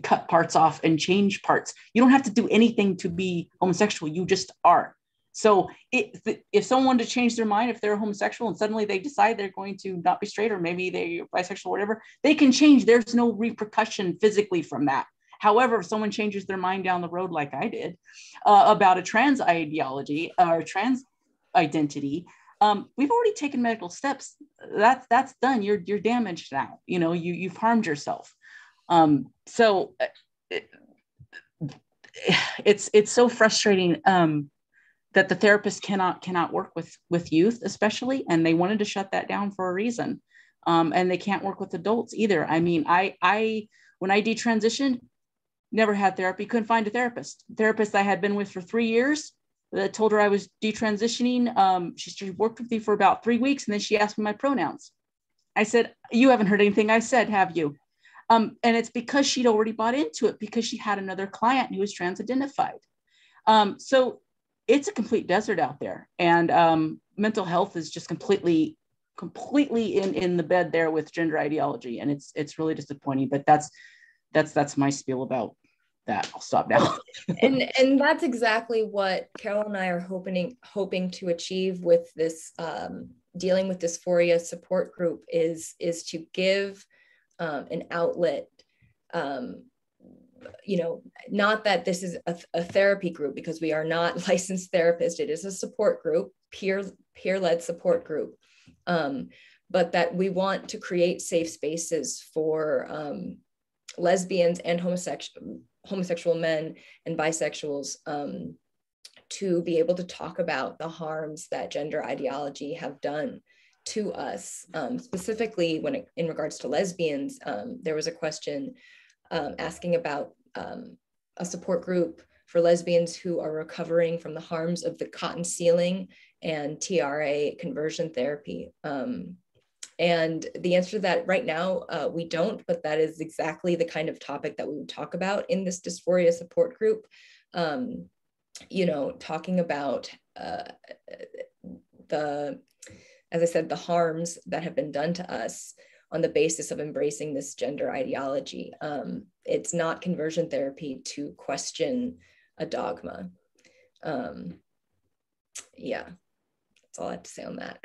cut parts off and change parts. You don't have to do anything to be homosexual. You just are. So if someone wanted to change their mind, if they're homosexual and suddenly they decide they're going to not be straight, or maybe they're bisexual, or whatever, they can change. There's no repercussion physically from that. However, if someone changes their mind down the road, like I did, about a trans ideology or trans identity, we've already taken medical steps. That's done. You're damaged now. You know, you've harmed yourself. So it's so frustrating that the therapist cannot work with youth, especially, and they wanted to shut that down for a reason. And they can't work with adults either. I mean, I when I detransitioned, never had therapy, couldn't find a therapist. Therapist I had been with for 3 years, that told her I was detransitioning. She worked with me for about 3 weeks, and then she asked me my pronouns. I said, "You haven't heard anything I said, have you?" And it's because she'd already bought into it, because she had another client who was trans identified. So it's a complete desert out there, and mental health is just completely in the bed there with gender ideology, and it's really disappointing. But that's my spiel about that. I'll stop now. and that's exactly what Carol and I are hoping to achieve with this dealing with dysphoria support group, is to give an outlet. You know, not that this is a therapy group, because we are not licensed therapists. It is a support group, peer-led support group, but that we want to create safe spaces for lesbians and homosexual men and bisexuals to be able to talk about the harms that gender ideology have done to us. Specifically, in regards to lesbians, there was a question asking about a support group for lesbians who are recovering from the harms of the cotton sealing and TRA conversion therapy. And the answer to that right now, we don't, but that is exactly the kind of topic that we would talk about in this dysphoria support group. You know, talking about as I said, the harms that have been done to us on the basis of embracing this gender ideology. It's not conversion therapy to question a dogma. Yeah, that's all I have to say on that.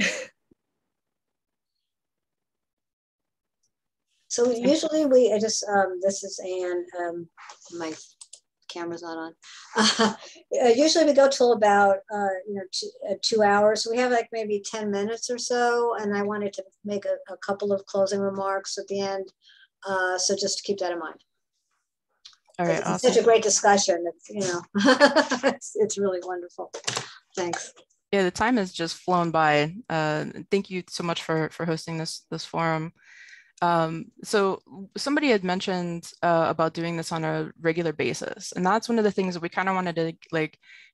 So usually this is Anne, my camera's not on. Usually we go till about, 2 hours. So we have like maybe 10 minutes or so. And I wanted to make a couple of closing remarks at the end. So just keep that in mind. All right, it's awesome. Such a great discussion. It's, it's really wonderful. Thanks. Yeah, the time has just flown by. Thank you so much for hosting this forum. So somebody had mentioned about doing this on a regular basis, and that's one of the things that we kind of wanted to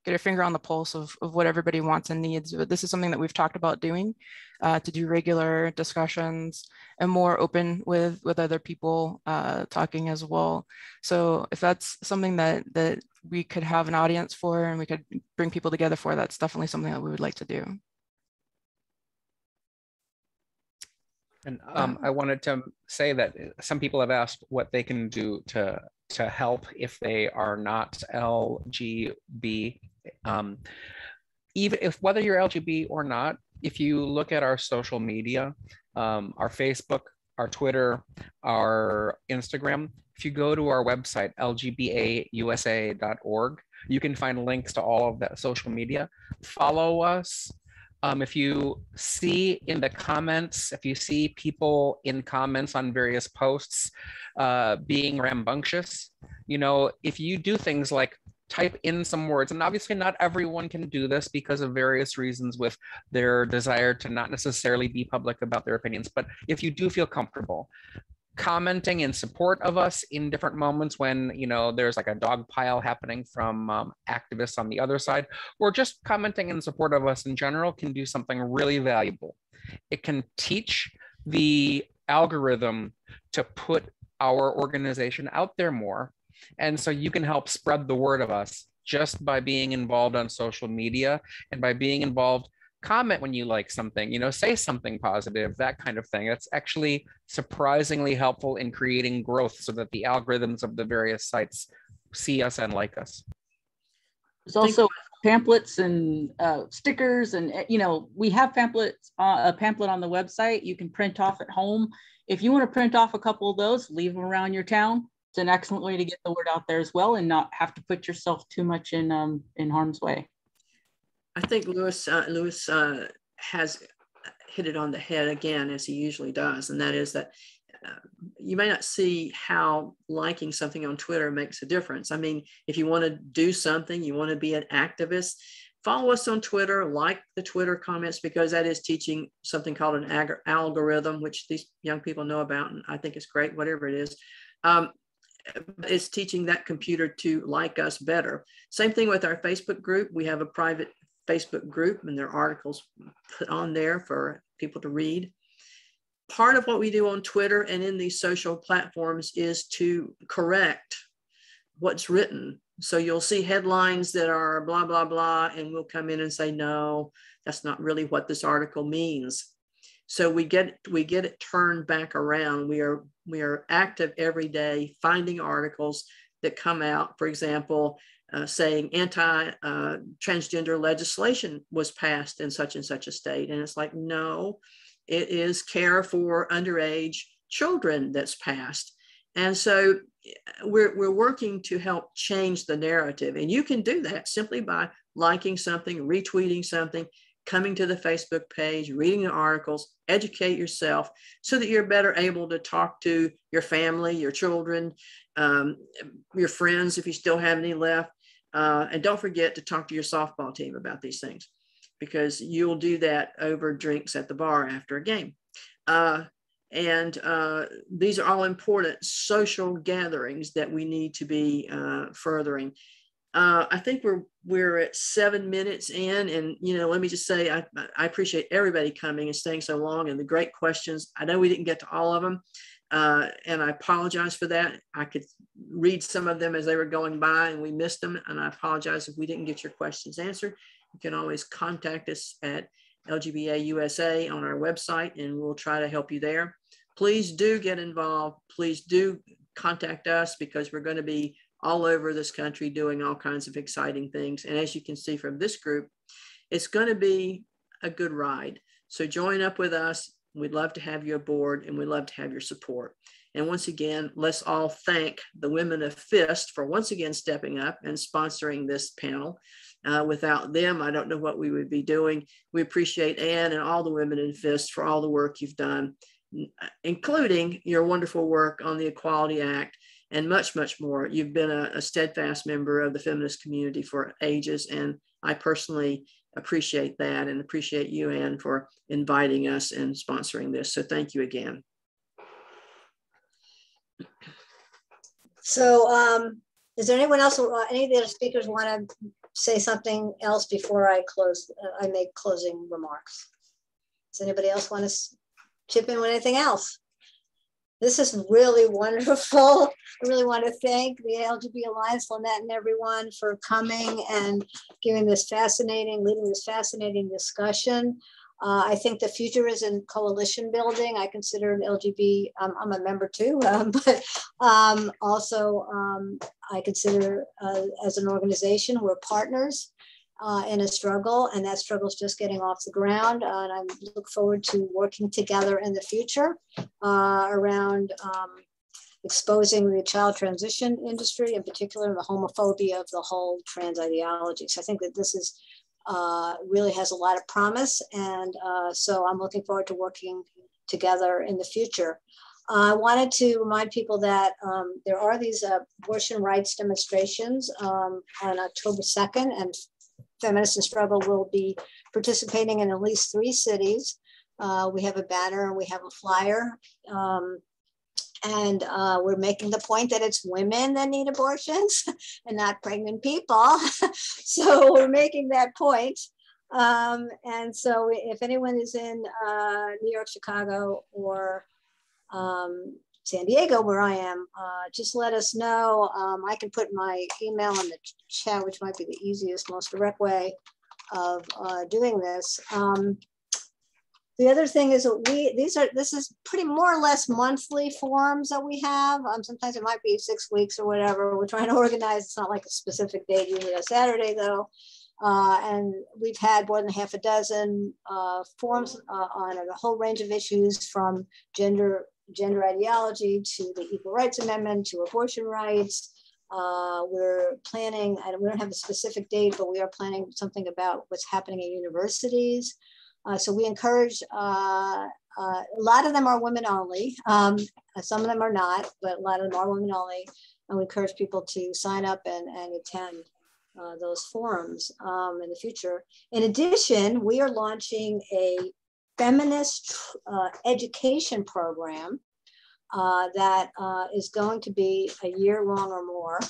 get a finger on the pulse of what everybody wants and needs. But this is something that we've talked about doing, to do regular discussions and more open with other people talking as well. So if that's something that we could have an audience for and we could bring people together for, that's definitely something that we would like to do. And I wanted to say that some people have asked what they can do to help if they are not LGB. Even if whether you're LGB or not, if you look at our social media, our Facebook, our Twitter, our Instagram, if you go to our website, lgbausa.org, you can find links to all of that social media. Follow us. If you see in the comments, if you see people in comments on various posts being rambunctious, You know, if you do things like type in some words, and obviously not everyone can do this because of various reasons with their desire to not necessarily be public about their opinions, but if you do feel comfortable commenting in support of us in different moments when, you know, there's like a dog pile happening from activists on the other side, or just commenting in support of us in general, can do something really valuable. It can teach the algorithm to put our organization out there more. And so you can help spread the word of us just by being involved on social media, and by being involved, comment when you like something, you know, say something positive, that kind of thing. It's actually surprisingly helpful in creating growth so that the algorithms of the various sites see us and like us. There's also pamphlets and stickers, and you know, we have pamphlets, a pamphlet on the website you can print off at home. If you want to print off a couple of those, leave them around your town. It's an excellent way to get the word out there as well, and not have to put yourself too much in harm's way. I think Lewis has hit it on the head again, as he usually does, and that is that you may not see how liking something on Twitter makes a difference. I mean, if you want to do something, you want to be an activist, follow us on Twitter, like the Twitter comments, because that is teaching something called an algorithm, which these young people know about, and I think it's great, whatever it is. It's teaching that computer to like us better. Same thing with our Facebook group. We have a private Facebook group, and there are articles put on there for people to read. Part of what we do on Twitter and in these social platforms is to correct what's written. So you'll see headlines that are blah, blah, blah, and we'll come in and say, no, that's not really what this article means. So we get it turned back around. We are active every day, finding articles that come out, for example, saying anti-transgender legislation was passed in such and such a state. And it's like, no, it is care for underage children that's passed. And so we're working to help change the narrative. And you can do that simply by liking something, retweeting something, coming to the Facebook page, reading the articles, educate yourself so that you're better able to talk to your family, your children, your friends, if you still have any left. And don't forget to talk to your softball team about these things, because you'll do that over drinks at the bar after a game. These are all important social gatherings that we need to be furthering. I think we're at 7 minutes in, and let me just say I appreciate everybody coming and staying so long, and the great questions. I know we didn't get to all of them, and I apologize for that. I could read some of them as they were going by, and we missed them, and I apologize if we didn't get your questions answered. You can always contact us at LGBA USA on our website, and we'll try to help you there. Please do get involved. Please do contact us, because we're going to be all over this country doing all kinds of exciting things. And as you can see from this group, it's going to be a good ride. So join up with us. We'd love to have you aboard, and we'd love to have your support. And once again, let's all thank the women of FIST for once again stepping up and sponsoring this panel. Without them, I don't know what we would be doing. We appreciate Ann and all the women in FIST for all the work you've done, including your wonderful work on the Equality Act, and much, much more. You've been a steadfast member of the feminist community for ages, and I personally appreciate that, and appreciate you, Ann, for inviting us and sponsoring this. So thank you again. So is there anyone else, any of the other speakers want to say something else before I close? I make closing remarks. Does anybody else want to chip in with anything else? This is really wonderful. I really want to thank the LGBT Alliance, Lynette, and everyone for coming and leading this fascinating discussion. I think the future is in coalition building. I consider LGBT, I'm a member too, but also I consider as an organization, we're partners in a struggle, and that struggle is just getting off the ground. And I look forward to working together in the future around exposing the child transition industry, in particular the homophobia of the whole trans ideology. So I think that this is really has a lot of promise, and so I'm looking forward to working together in the future. I wanted to remind people that there are these abortion rights demonstrations on October 2nd, and Feminists in Struggle will be participating in at least 3 cities. We have a banner and we have a flyer. And we're making the point that it's women that need abortions and not pregnant people. So we're making that point. And so if anyone is in New York, Chicago, or San Diego, where I am, just let us know. I can put my email in the chat, which might be the easiest, most direct way of doing this. The other thing is that this is pretty more or less monthly forums that we have. Sometimes it might be 6 weeks or whatever. We're trying to organize. It's not like a specific date, usually a Saturday though. And we've had more than half a dozen forums on a whole range of issues, from gender ideology to the Equal Rights Amendment to abortion rights. We're planning, and we don't have a specific date, but we are planning something about what's happening at universities. So we encourage, a lot of them are women only. Some of them are not, but a lot of them are women only. And we encourage people to sign up and attend those forums in the future. In addition, we are launching a feminist education program that is going to be a year long or more.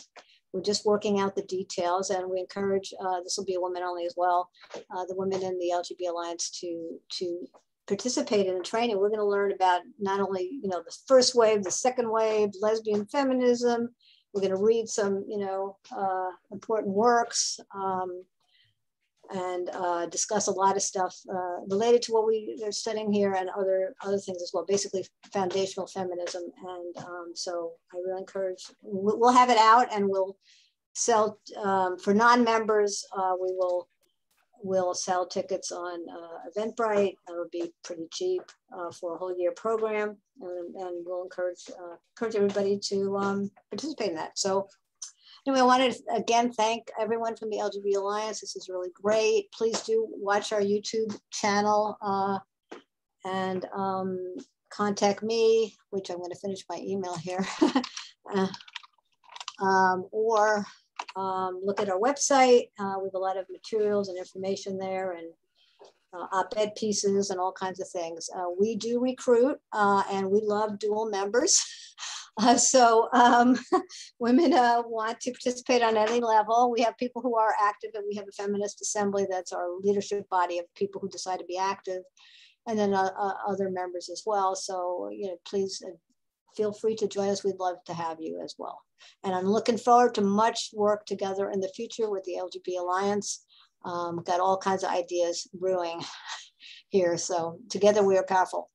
We're just working out the details, and we encourage, this will be a women only as well, the women in the LGB Alliance to participate in the training. We're going to learn about not only, the first wave, the second wave, lesbian feminism. We're going to read some, important works and discuss a lot of stuff related to what we are studying here, and other things as well, basically foundational feminism. And so I really encourage, we'll have it out, and we'll sell, for non-members, we'll sell tickets on Eventbrite. It'll be pretty cheap for a whole year program, and we'll encourage everybody to participate in that. So anyway, I wanted to again thank everyone from the LGB Alliance. This is really great. Please do watch our YouTube channel and contact me, which I'm going to finish my email here, or look at our website. We have a lot of materials and information there, and op-ed pieces and all kinds of things. We do recruit, and we love dual members. So women want to participate on any level. We have people who are active, and we have a feminist assembly that's our leadership body of people who decide to be active, and then other members as well. So please feel free to join us. We'd love to have you as well. And I'm looking forward to much work together in the future with the LGB Alliance. Got all kinds of ideas brewing here. So together we are powerful.